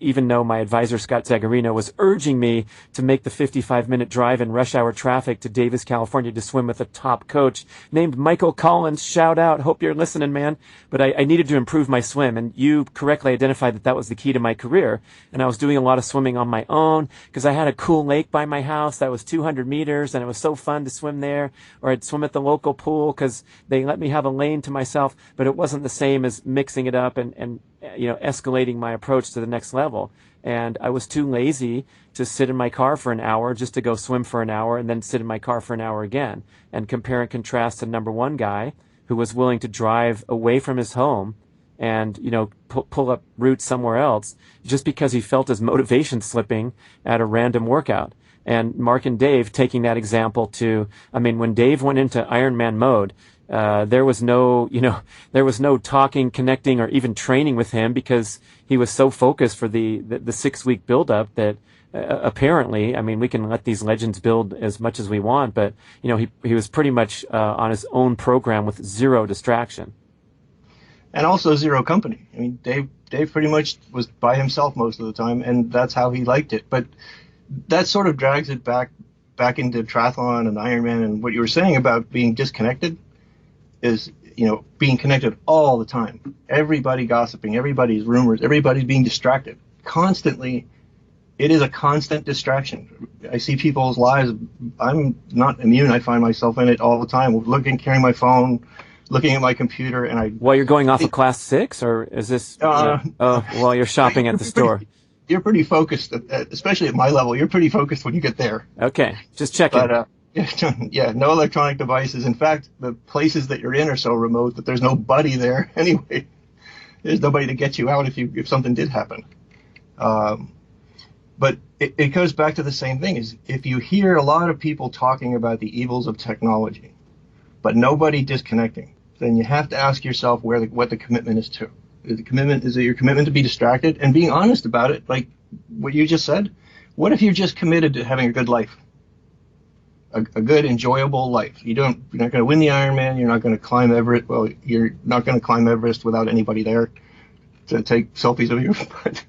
even though my advisor, Scott Zagarino, was urging me to make the 55-minute drive in rush hour traffic to Davis, California to swim with a top coach named Michael Collins, shout out, hope you're listening, man. But I needed to improve my swim, and you correctly identified that was the key to my career. And I was doing a lot of swimming on my own because I had a cool lake by my house that was 200 meters, and it was so fun to swim there. Or I'd swim at the local pool because they let me have a lane to myself, but it wasn't the same as mixing it up and escalating my approach to the next level. And I was too lazy to sit in my car for an hour just to go swim for an hour and then sit in my car for an hour again. And compare and contrast to number one guy who was willing to drive away from his home and, pull up routes somewhere else just because he felt his motivation slipping at a random workout. And Mark and Dave taking that example to, when Dave went into Ironman mode, there was no talking, connecting, or even training with him because he was so focused for the 6 week buildup that apparently, we can let these legends build as much as we want, but he was pretty much on his own program with zero distraction. And also zero company. Dave pretty much was by himself most of the time, and that's how he liked it. But that sort of drags it back into triathlon and Ironman, and what you were saying about being disconnected is, being connected all the time. Everybody gossiping, everybody's rumors, everybody's being distracted constantly. It is a constant distraction. I see people's lives. I'm not immune. I find myself in it all the time, carrying my phone, looking at my computer, and Well, you're going off of class 6, or is this? While you're shopping at the store. You're pretty focused, especially at my level. You're pretty focused when you get there. Okay, just checking. But yeah, no electronic devices. In fact, the places that you're in are so remote that there's nobody there anyway. There's nobody to get you out if something did happen. But it goes back to the same thing. Is if you hear a lot of people talking about the evils of technology, but nobody disconnecting, then you have to ask yourself what the commitment is to. Is it your commitment to be distracted and being honest about it, like what you just said? What if you're just committed to having a good life, a good, enjoyable life? You're not going to win the Ironman. You're not going to climb Everest. Well, you're not going to climb Everest without anybody there to take selfies of you. But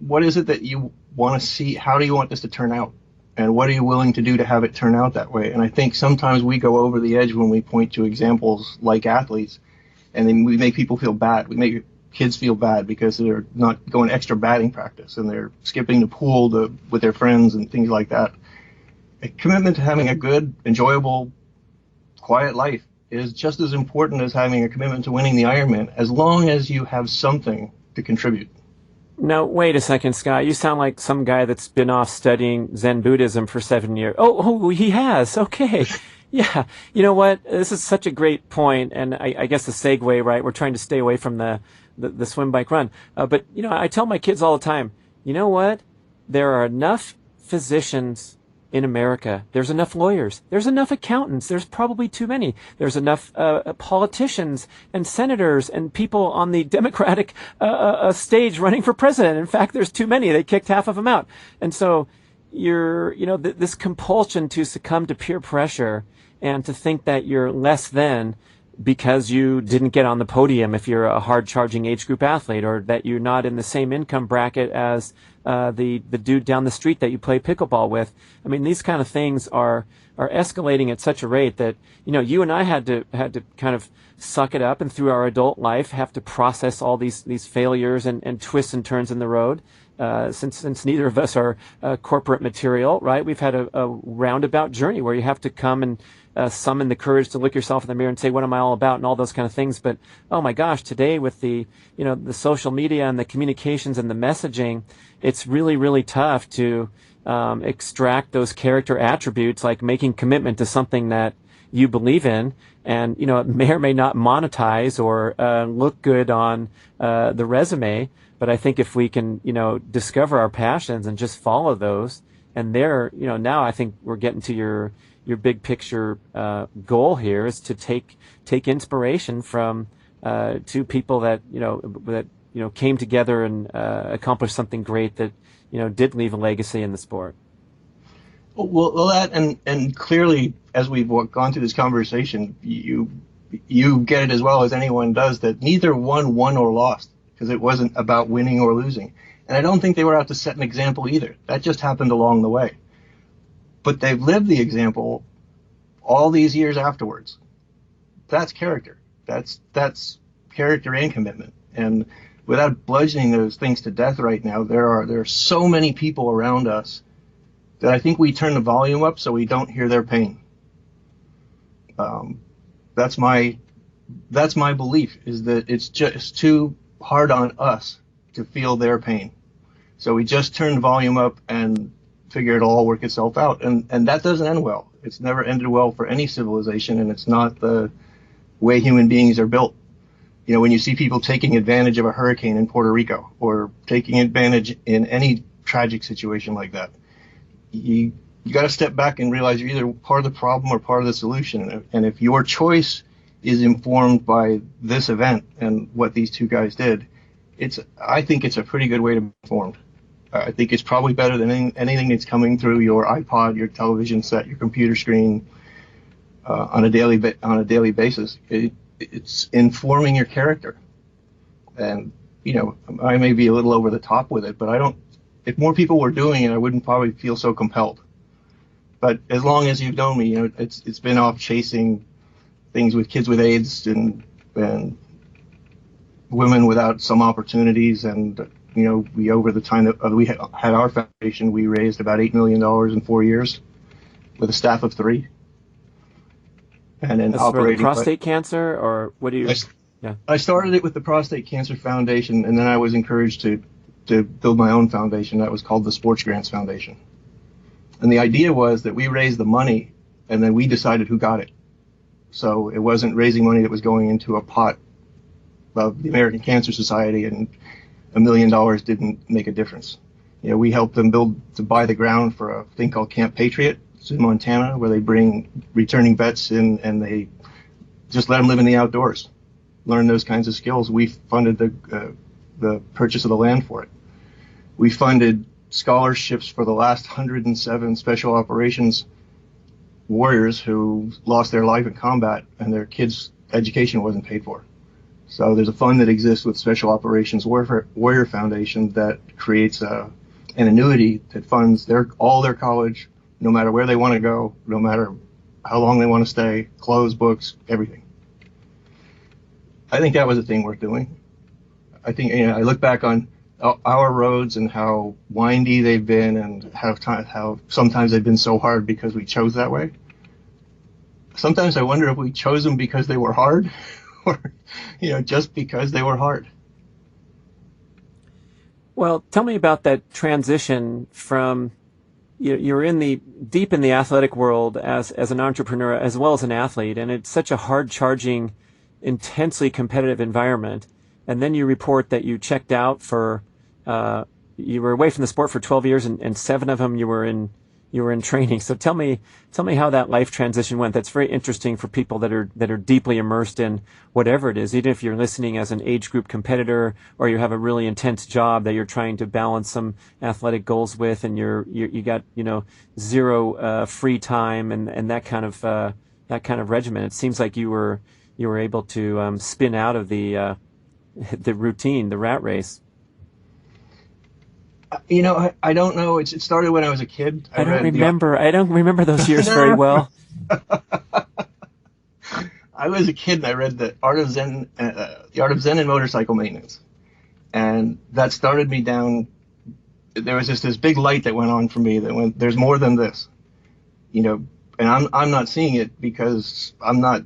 what is it that you want to see? How do you want this to turn out? And what are you willing to do to have it turn out that way? And I think sometimes we go over the edge when we point to examples like athletes, and then we make people feel bad. We make kids feel bad because they're not going extra batting practice and they're skipping the pool with their friends and things like that. A commitment to having a good, enjoyable, quiet life is just as important as having a commitment to winning the Ironman, as long as you have something to contribute. Now, wait a second, Scott. You sound like some guy that's been off studying Zen Buddhism for 7 years. Oh, he has. Okay. Yeah. You know what? This is such a great point, and I guess the segue, right? We're trying to stay away from the swim, bike, run. But, I tell my kids all the time, you know what? There are enough physicians in America. There's enough lawyers. There's enough accountants. There's probably too many. There's enough politicians and senators and people on the Democratic stage running for president. In fact, there's too many. They kicked half of them out. And so this compulsion to succumb to peer pressure and to think that you're less than because you didn't get on the podium if you're a hard-charging age group athlete, or that you're not in the same income bracket as the dude down the street that you play pickleball with. I mean, these kind of things are escalating at such a rate that, you and I had to kind of suck it up, and through our adult life have to process all these failures and twists and turns in the road. Since neither of us are corporate material, right? We've had a roundabout journey where you have to come and summon the courage to look yourself in the mirror and say, what am I all about, and all those kind of things. But, oh my gosh, today with the social media and the communications and the messaging, it's really, really tough to extract those character attributes, like making commitment to something that you believe in, and it may or may not monetize or look good on the resume. But I think if we can, discover our passions and just follow those, and now I think we're getting to your big picture goal here is to take inspiration from two people that came together and accomplished something great that did leave a legacy in the sport. Well, that and clearly, as we've gone through this conversation, you get it as well as anyone does that neither one won or lost, because it wasn't about winning or losing. And I don't think they were out to set an example either. That just happened along the way. But they've lived the example all these years afterwards. That's character. That's character and commitment. And without bludgeoning those things to death right now, there are so many people around us that I think we turn the volume up so we don't hear their pain. That's my belief, is that it's just too hard on us to feel their pain. So we just turn the volume up and figure it'll all work itself out. And that doesn't end well. It's never ended well for any civilization, and it's not the way human beings are built. When you see people taking advantage of a hurricane in Puerto Rico, or taking advantage in any tragic situation like that, you got to step back and realize you're either part of the problem or part of the solution. And if your choice is informed by this event and what these two guys did, I think it's a pretty good way to be informed. I think it's probably better than anything that's coming through your iPod, your television set, your computer screen on a daily basis. It's informing your character. And I may be a little over the top with it, but if more people were doing it, I wouldn't probably feel so compelled. But as long as you've known me, it's been off chasing things with kids with AIDS and women without some opportunities. And we, over the time that we had our foundation, we raised about $8 million in 4 years with a staff of 3. And then operating for prostate cancer, or what do you? I started it with the Prostate Cancer Foundation, and then I was encouraged to build my own foundation. That was called the Sports Grants Foundation. And the idea was that we raised the money, and then we decided who got it. So it wasn't raising money that was going into a pot of the American Cancer Society, and $1 million didn't make a difference. We helped them to buy the ground for a thing called Camp Patriot. It's in Montana, where they bring returning vets in and they just let them live in the outdoors, learn those kinds of skills. We funded the purchase of the land for it. We funded scholarships for the last 107 special operations warriors who lost their life in combat, and their kids' education wasn't paid for. So there's a fund that exists with Special Operations Warrior Foundation that creates an annuity that funds all their college, no matter where they want to go, no matter how long they want to stay, clothes, books, everything. I think that was a thing worth doing. I think I look back on our roads and how windy they've been, and how sometimes they've been so hard because we chose that way. Sometimes I wonder if we chose them because they were hard, or just because they were hard. Well, tell me about that transition from you're deep in the athletic world as an entrepreneur as well as an athlete, and it's such a hard charging, intensely competitive environment. And then you report that you checked out you were away from the sport for 12 years, and 7 of them you were in you were in training. So tell me how that life transition went. That's very interesting for people that are deeply immersed in whatever it is, even if you're listening as an age group competitor or you have a really intense job that you're trying to balance some athletic goals with, and you got, zero free time and that kind of regimen. It seems like you were able to spin out of the routine, the rat race. I don't know. It started when I was a kid. I don't remember those years very well. I was a kid and I read The Art of Zen and Motorcycle Maintenance, and that started me down. There was just this big light that went on for me that went, there's more than this, and I'm not seeing it because I'm not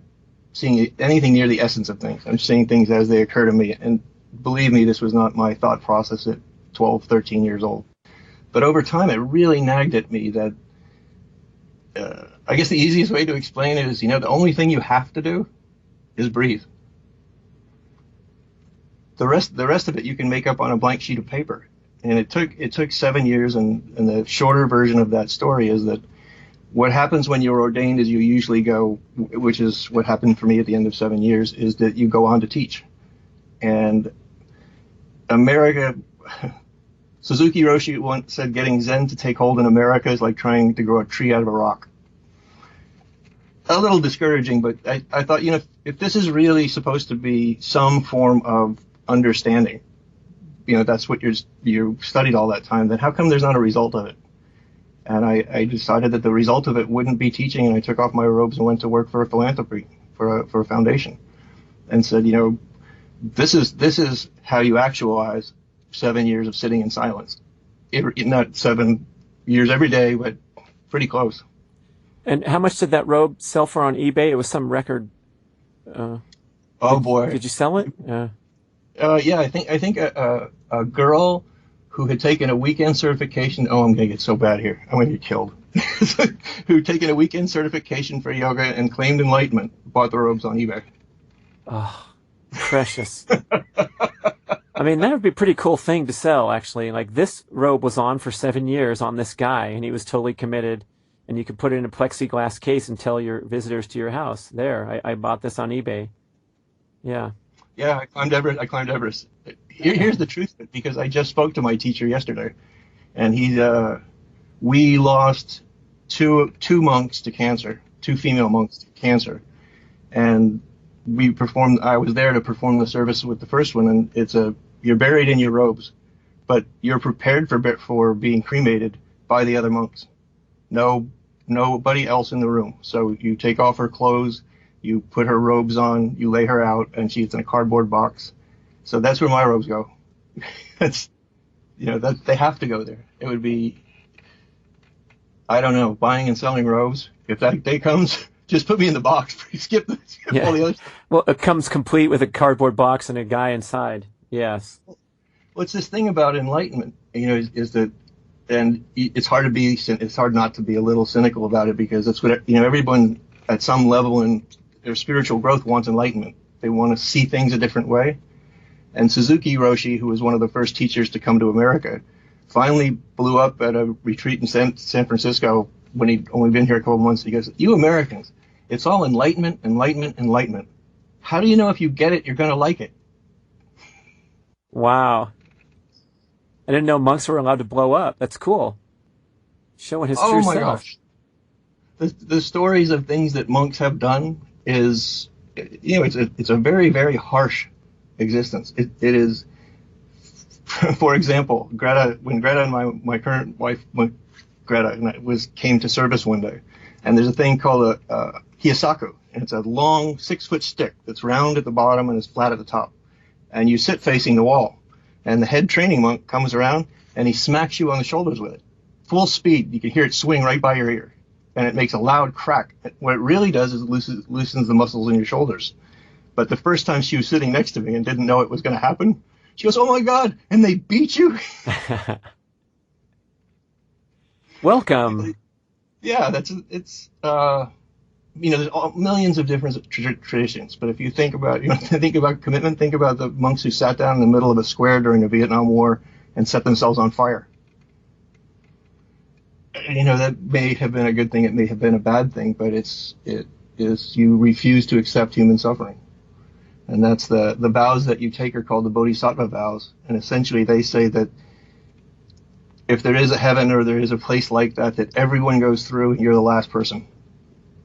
seeing anything near the essence of things. I'm seeing things as they occur to me, and believe me, this was not my thought process at 12, 13 years old. But over time, it really nagged at me that I guess the easiest way to explain it is, the only thing you have to do is breathe. The rest of it you can make up on a blank sheet of paper. And it took 7 years, and the shorter version of that story is that what happens when you're ordained is you usually go, which is what happened for me at the end of 7 years, is that you go on to teach. And Suzuki Roshi once said, getting Zen to take hold in America is like trying to grow a tree out of a rock. A little discouraging, but I thought, if this is really supposed to be some form of understanding, that's what you studied all that time, then how come there's not a result of it? And I decided that the result of it wouldn't be teaching, and I took off my robes and went to work for a philanthropy, for a foundation, and said, this is how you actualize 7 years of sitting in silence. Not 7 years every day, but pretty close. And how much did that robe sell for on eBay? It was some record. Oh boy! Did you sell it? Yeah, I think a girl who had taken a weekend certification. Oh, I'm gonna get so bad here. I'm gonna get killed. Who had taken a weekend certification for yoga and claimed enlightenment bought the robes on eBay. Oh, precious. I mean, that would be a pretty cool thing to sell, actually. Like, this robe was on for 7 years on this guy, and he was totally committed. And you could put it in a plexiglass case and tell your visitors to your house, there, I bought this on eBay. Yeah. Yeah, I climbed Everest. Here's the truth, because I just spoke to my teacher yesterday, and we lost two monks to cancer, 2 female monks to cancer, and I was there to perform the service with the first one, and you're buried in your robes, but you're prepared for being cremated by the other monks. Nobody else in the room. So you take off her clothes, you put her robes on, you lay her out, and she's in a cardboard box. So that's where my robes go. That's, that they have to go there. It would be, I don't know, buying and selling robes. If that day comes, just put me in the box. Skip all the other stuff. Well, it comes complete with a cardboard box and a guy inside. Yes. What's this thing about enlightenment? Is that, and it's hard not to be a little cynical about it, because that's what everyone at some level in their spiritual growth wants enlightenment. They want to see things a different way. And Suzuki Roshi, who was one of the first teachers to come to America, finally blew up at a retreat in San Francisco when he'd only been here a couple of months. He goes, "You Americans, it's all enlightenment, enlightenment, enlightenment. How do you know if you get it, you're going to like it?" Wow. I didn't know monks were allowed to blow up. That's cool. Showing his true self. Oh my gosh. The stories of things that monks have done is, it's a very, very harsh existence. It is, for example, when Greta and my current wife, Greta, and I came to service one day, and there's a thing called a hiyasaku, and it's a long 6-foot stick that's round at the bottom and is flat at the top, and you sit facing the wall. And the head training monk comes around and he smacks you on the shoulders with it. Full speed. You can hear it swing right by your ear. And it makes a loud crack. What it really does is it loosens the muscles in your shoulders. But the first time she was sitting next to me and didn't know it was going to happen, she goes, "Oh my God, and they beat you?" Welcome. Yeah, there's millions of different traditions, but if you think about commitment, think about the monks who sat down in the middle of a square during the Vietnam War and set themselves on fire. that may have been a good thing. It may have been a bad thing, but it is you refuse to accept human suffering. And that's the vows that you take are called the Bodhisattva vows. And essentially they say that if there is a heaven or there is a place like that, that everyone goes through, and you're the last person.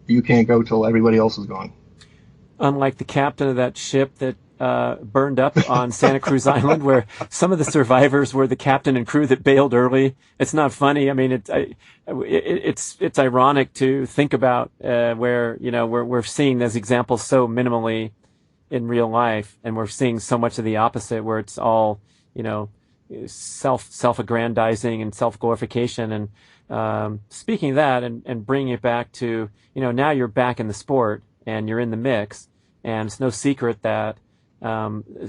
You can't go till everybody else is gone. Unlike the captain of that ship that burned up on Santa Cruz Island, where some of the survivors were the captain and crew that bailed early. It's not funny. I mean, it's ironic to think about where we're seeing those examples so minimally in real life, and we're seeing so much of the opposite, where it's all self-aggrandizing and self-glorification. And speaking of that, and bringing it back to now you're back in the sport and you're in the mix, and it's no secret that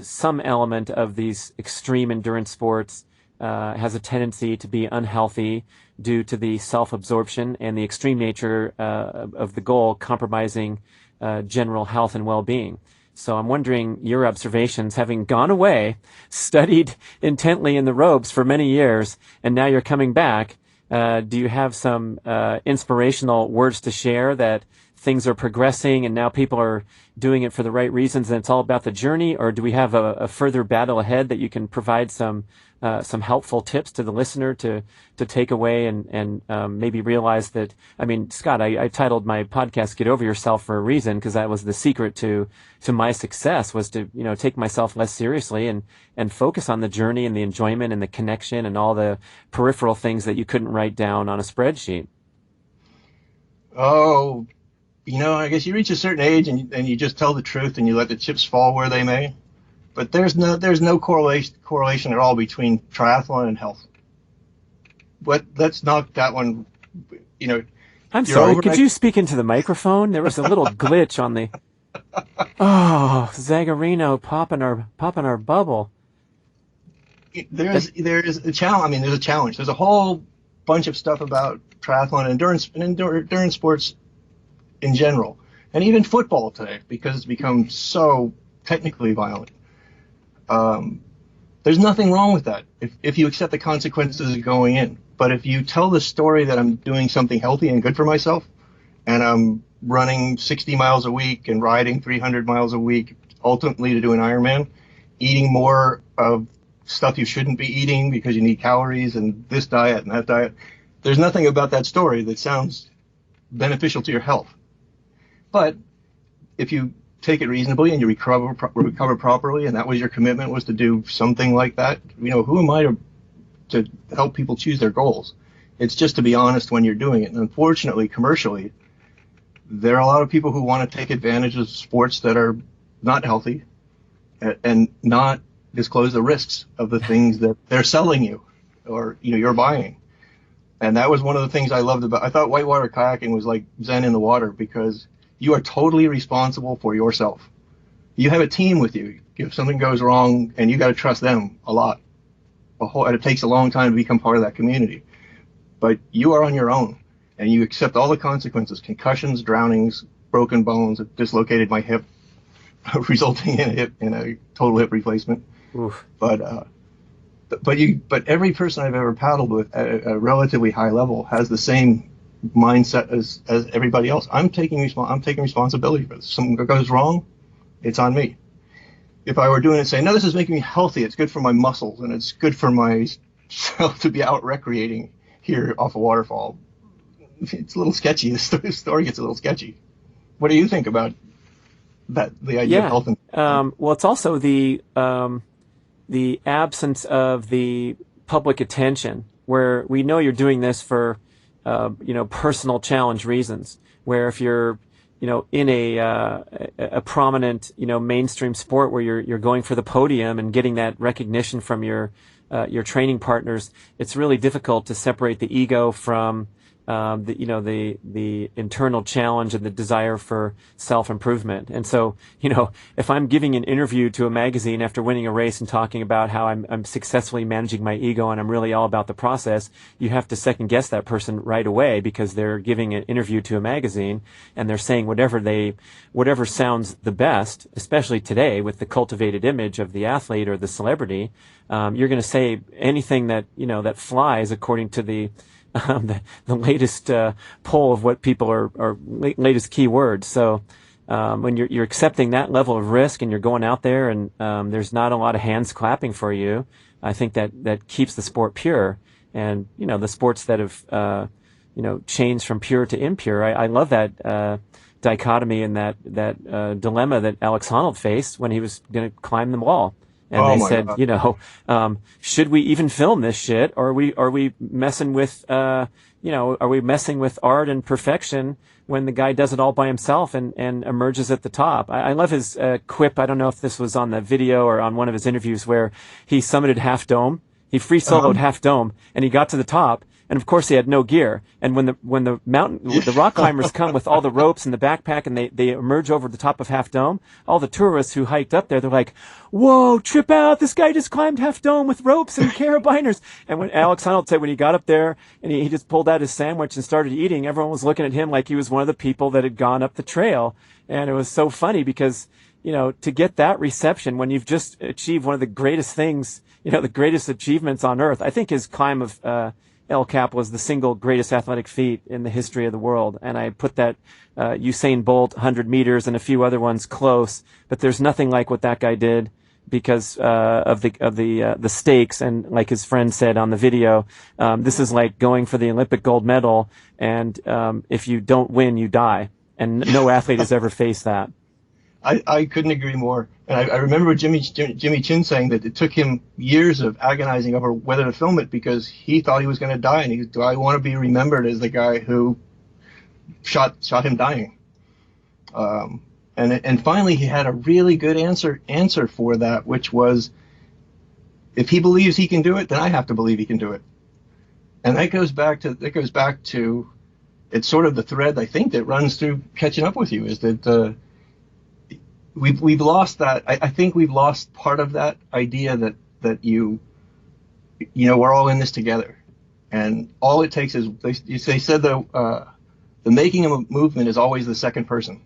some element of these extreme endurance sports has a tendency to be unhealthy due to the self-absorption and the extreme nature of the goal compromising general health and well-being. So I'm wondering your observations, having gone away, studied intently in the ropes for many years, and now you're coming back. Do you have some inspirational words to share that things are progressing and now people are doing it for the right reasons and it's all about the journey? Or do we have a further battle ahead that you can provide some helpful tips to the listener to take away and maybe realize that, I mean, Scott, I titled my podcast Get Over Yourself for a reason, because that was the secret to my success, was to, take myself less seriously and focus on the journey and the enjoyment and the connection and all the peripheral things that you couldn't write down on a spreadsheet. Oh, I guess you reach a certain age and you just tell the truth and you let the chips fall where they may. But there's no correlation at all between triathlon and health. But let's knock that one. I'm sorry. Could you speak into the microphone? There was a little glitch on the. Oh, Zagarino popping our bubble. There is a challenge. I mean, there's a challenge. There's a whole bunch of stuff about triathlon and endurance sports in general, and even football today, because it's become so technically violent. There's nothing wrong with that if you accept the consequences of going in. But if you tell the story that I'm doing something healthy and good for myself, and I'm running 60 miles a week and riding 300 miles a week, ultimately to do an Ironman, eating more of stuff you shouldn't be eating because you need calories and this diet and that diet, there's nothing about that story that sounds beneficial to your health. But if you take it reasonably and you recover properly, and that was your commitment, was to do something like that, who am I to help people choose their goals? It's just to be honest when you're doing it. And unfortunately, commercially, there are a lot of people who want to take advantage of sports that are not healthy and not disclose the risks of the things that they're selling you or you're buying. And that was one of the things I loved about. I thought whitewater kayaking was like Zen in the water, because you are totally responsible for yourself. You have a team with you. If something goes wrong, and you got to trust them a lot. And it takes a long time to become part of that community. But you are on your own, and you accept all the consequences: concussions, drownings, broken bones. It dislocated my hip, resulting in a total hip replacement. Oof. But every person I've ever paddled with at a relatively high level has the same mindset as everybody else. I'm taking responsibility for this. If something goes wrong, it's on me. If I were doing it, saying, no, this is making me healthy, it's good for my muscles and it's good for myself to be out recreating here off a waterfall, it's a little sketchy. The story gets a little sketchy. What do you think about that? The idea of health well, it's also the absence of the public attention, where we know you're doing this for personal challenge reasons, where if you're, in a prominent, mainstream sport where you're going for the podium and getting that recognition from your training partners, it's really difficult to separate the ego from the internal challenge and the desire for self-improvement. And so, if I'm giving an interview to a magazine after winning a race and talking about how I'm successfully managing my ego and I'm really all about the process, you have to second guess that person right away, because they're giving an interview to a magazine and they're saying whatever sounds the best, especially today with the cultivated image of the athlete or the celebrity. You're going to say anything that, that flies according to the the latest poll of what people are latest keywords. So when you're accepting that level of risk and you're going out there and there's not a lot of hands clapping for you, I think that keeps the sport pure. And the sports that have changed from pure to impure. I love that dichotomy and that dilemma that Alex Honnold faced when he was going to climb the wall. And they said, should we even film this shit? Or are we messing with, are we messing with art and perfection when the guy does it all by himself and emerges at the top? I love his quip. I don't know if this was on the video or on one of his interviews where he summited Half Dome. He free soloed Half Dome and he got to the top. And of course he had no gear. And when the rock climbers come with all the ropes and the backpack and they emerge over the top of Half Dome, all the tourists who hiked up there, they're like, whoa, trip out. This guy just climbed Half Dome with ropes and carabiners. And when Alex Honnold said when he got up there and he just pulled out his sandwich and started eating, everyone was looking at him like he was one of the people that had gone up the trail. And it was so funny because, to get that reception when you've just achieved one of the greatest things, the greatest achievements on earth. I think his climb of, El Cap was the single greatest athletic feat in the history of the world. And I put that Usain Bolt 100 meters and a few other ones close, but there's nothing like what that guy did because of the stakes. And like his friend said on the video, this is like going for the Olympic gold medal. And if you don't win, you die. And no athlete has ever faced that. I couldn't agree more. And I remember Jimmy Chin saying that it took him years of agonizing over whether to film it because he thought he was going to die. And he said, do I want to be remembered as the guy who shot him dying? And finally he had a really good answer for that, which was, if he believes he can do it, then I have to believe he can do it. And that goes back to it's sort of the thread I think that runs through Catching Up With You, is that we've lost that. I think we've lost part of that idea that we're all in this together, and all it takes is they said the making of a movement is always the second person,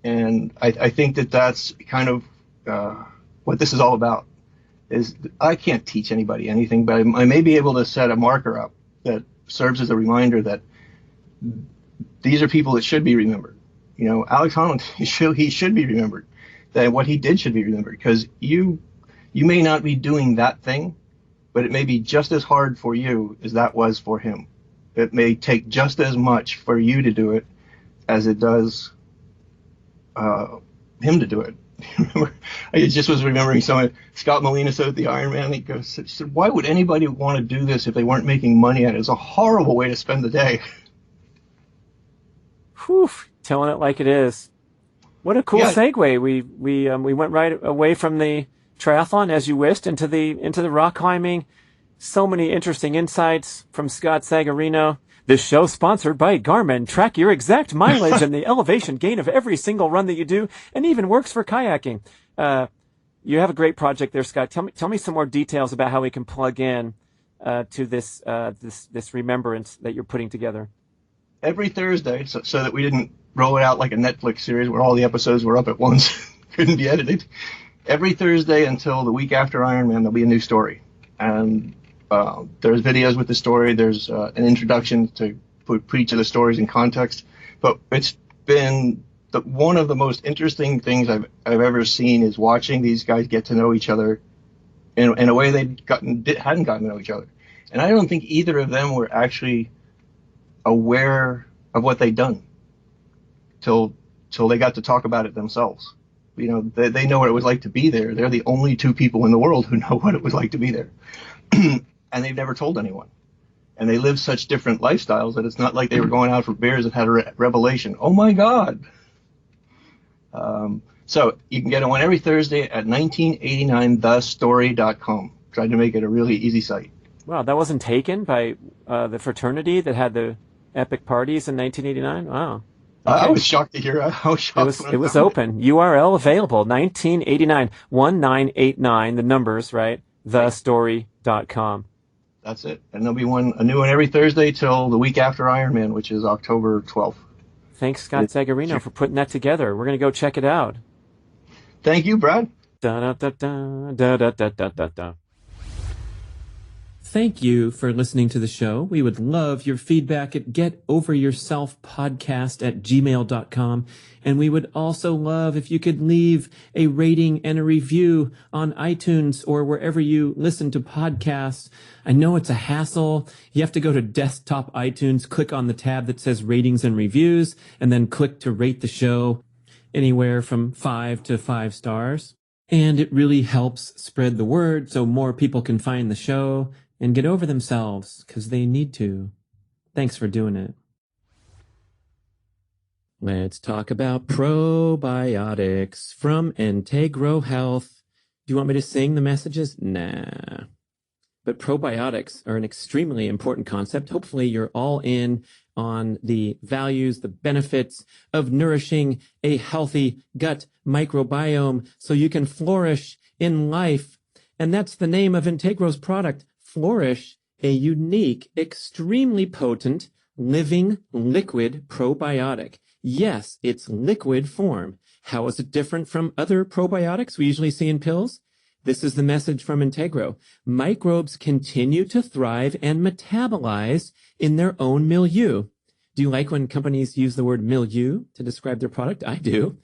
and I think that's kind of what this is all about. Is I can't teach anybody anything, but I may be able to set a marker up that serves as a reminder that these are people that should be remembered. Alex Honnold, he should be remembered. That what he did should be remembered, because you may not be doing that thing, but it may be just as hard for you as that was for him. It may take just as much for you to do it as it does him to do it. I just was remembering Scott Molina said at the Ironman, he said, why would anybody want to do this if they weren't making money at it? It's a horrible way to spend the day. Whew. Telling it like it is. What a cool segue. We went right away from the triathlon, as you wished, into the rock climbing. So many interesting insights from Scott Zagarino. This show sponsored by Garmin. Track your exact mileage and the elevation gain of every single run that you do, and even works for kayaking. You have a great project there, Scott. Tell me some more details about how we can plug in to this remembrance that you're putting together. Every Thursday, so that we didn't roll it out like a Netflix series where all the episodes were up at once, couldn't be edited. Every Thursday until the week after Ironman, there'll be a new story. And there's videos with the story. There's an introduction to put each of the stories in context. But it's been one of the most interesting things I've ever seen is watching these guys get to know each other in a way they hadn't gotten to know each other. And I don't think either of them were actually aware of what they'd done till they got to talk about it themselves. They know what it was like to be there. They're the only two people in the world who know what it was like to be there. And they've never told anyone. And they live such different lifestyles that it's not like they were going out for beers and had a revelation. Oh my God. So you can get on every Thursday at 1989thestory.com. Tried to make it a really easy site. Wow, that wasn't taken by the fraternity that had the epic parties in 1989? Wow. Okay. I was shocked to hear. I was shocked. It was open. URL available. 1989. 1989. The numbers, right? Thestory.com. That's it. And there'll be a new one every Thursday till the week after Ironman, which is October 12th. Thanks, Scott Zagarino, for putting that together. We're going to go check it out. Thank you, Brad. Da, da, da, da, da, da, da, da, da. Thank you for listening to the show. We would love your feedback at getoveryourselfpodcast@gmail.com. And we would also love if you could leave a rating and a review on iTunes or wherever you listen to podcasts. I know it's a hassle. You have to go to desktop iTunes, click on the tab that says ratings and reviews, and then click to rate the show anywhere from 5 to 5 stars. And it really helps spread the word so more people can find the show and get over themselves, because they need to. Thanks for doing it. Let's talk about probiotics from Integro Health. Do you want me to sing the messages? Nah. But probiotics are an extremely important concept. Hopefully you're all in on the values, the benefits of nourishing a healthy gut microbiome so you can flourish in life. And that's the name of Integro's product, Flourish, a unique, extremely potent, living liquid probiotic. Yes, it's liquid form. How is it different from other probiotics we usually see in pills? This is the message from Integro. Microbes continue to thrive and metabolize in their own milieu. Do you like when companies use the word milieu to describe their product? I do.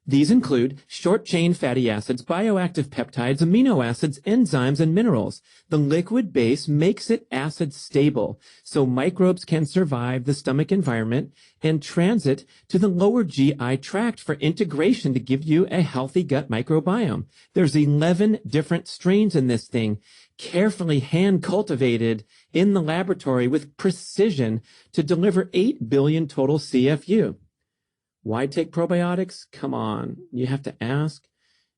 These include short-chain fatty acids, bioactive peptides, amino acids, enzymes, and minerals. The liquid base makes it acid stable, so microbes can survive the stomach environment and transit to the lower GI tract for integration to give you a healthy gut microbiome. There's 11 different strains in this thing, carefully hand-cultivated in the laboratory with precision to deliver 8 billion total CFU. Why take probiotics? Come on, you have to ask.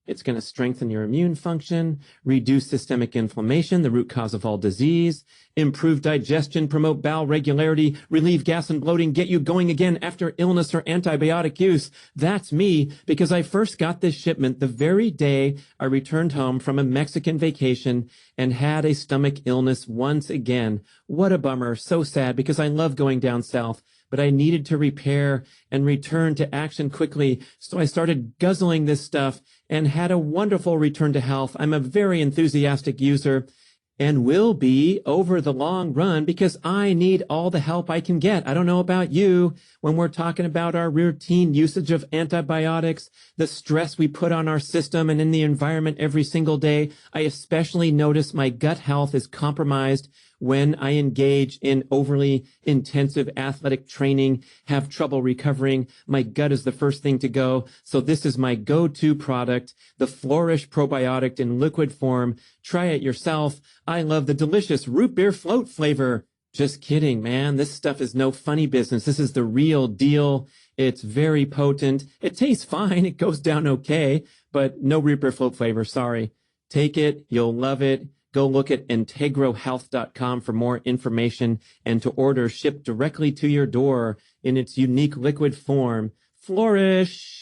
It's going to strengthen your immune function, reduce systemic inflammation, the root cause of all disease, improve digestion, promote bowel regularity, relieve gas and bloating, get you going again after illness or antibiotic use. That's me, because I first got this shipment the very day I returned home from a Mexican vacation and had a stomach illness once again. What a bummer. So sad, because I love going down south. But I needed to repair and return to action quickly. So I started guzzling this stuff and had a wonderful return to health. I'm a very enthusiastic user and will be over the long run because I need all the help I can get. I don't know about you. When we're talking about our routine usage of antibiotics, the stress we put on our system and in the environment every single day, I especially notice my gut health is compromised when I engage in overly intensive athletic training, have trouble recovering. My gut is the first thing to go. So this is my go-to product, the Flourish probiotic in liquid form. Try it yourself. I love the delicious root beer float flavor. Just kidding, man. This stuff is no funny business. This is the real deal. It's very potent. It tastes fine. It goes down okay, but no root beer float flavor. Sorry. Take it. You'll love it. Go look at integrohealth.com for more information and to order shipped directly to your door in its unique liquid form. Flourish!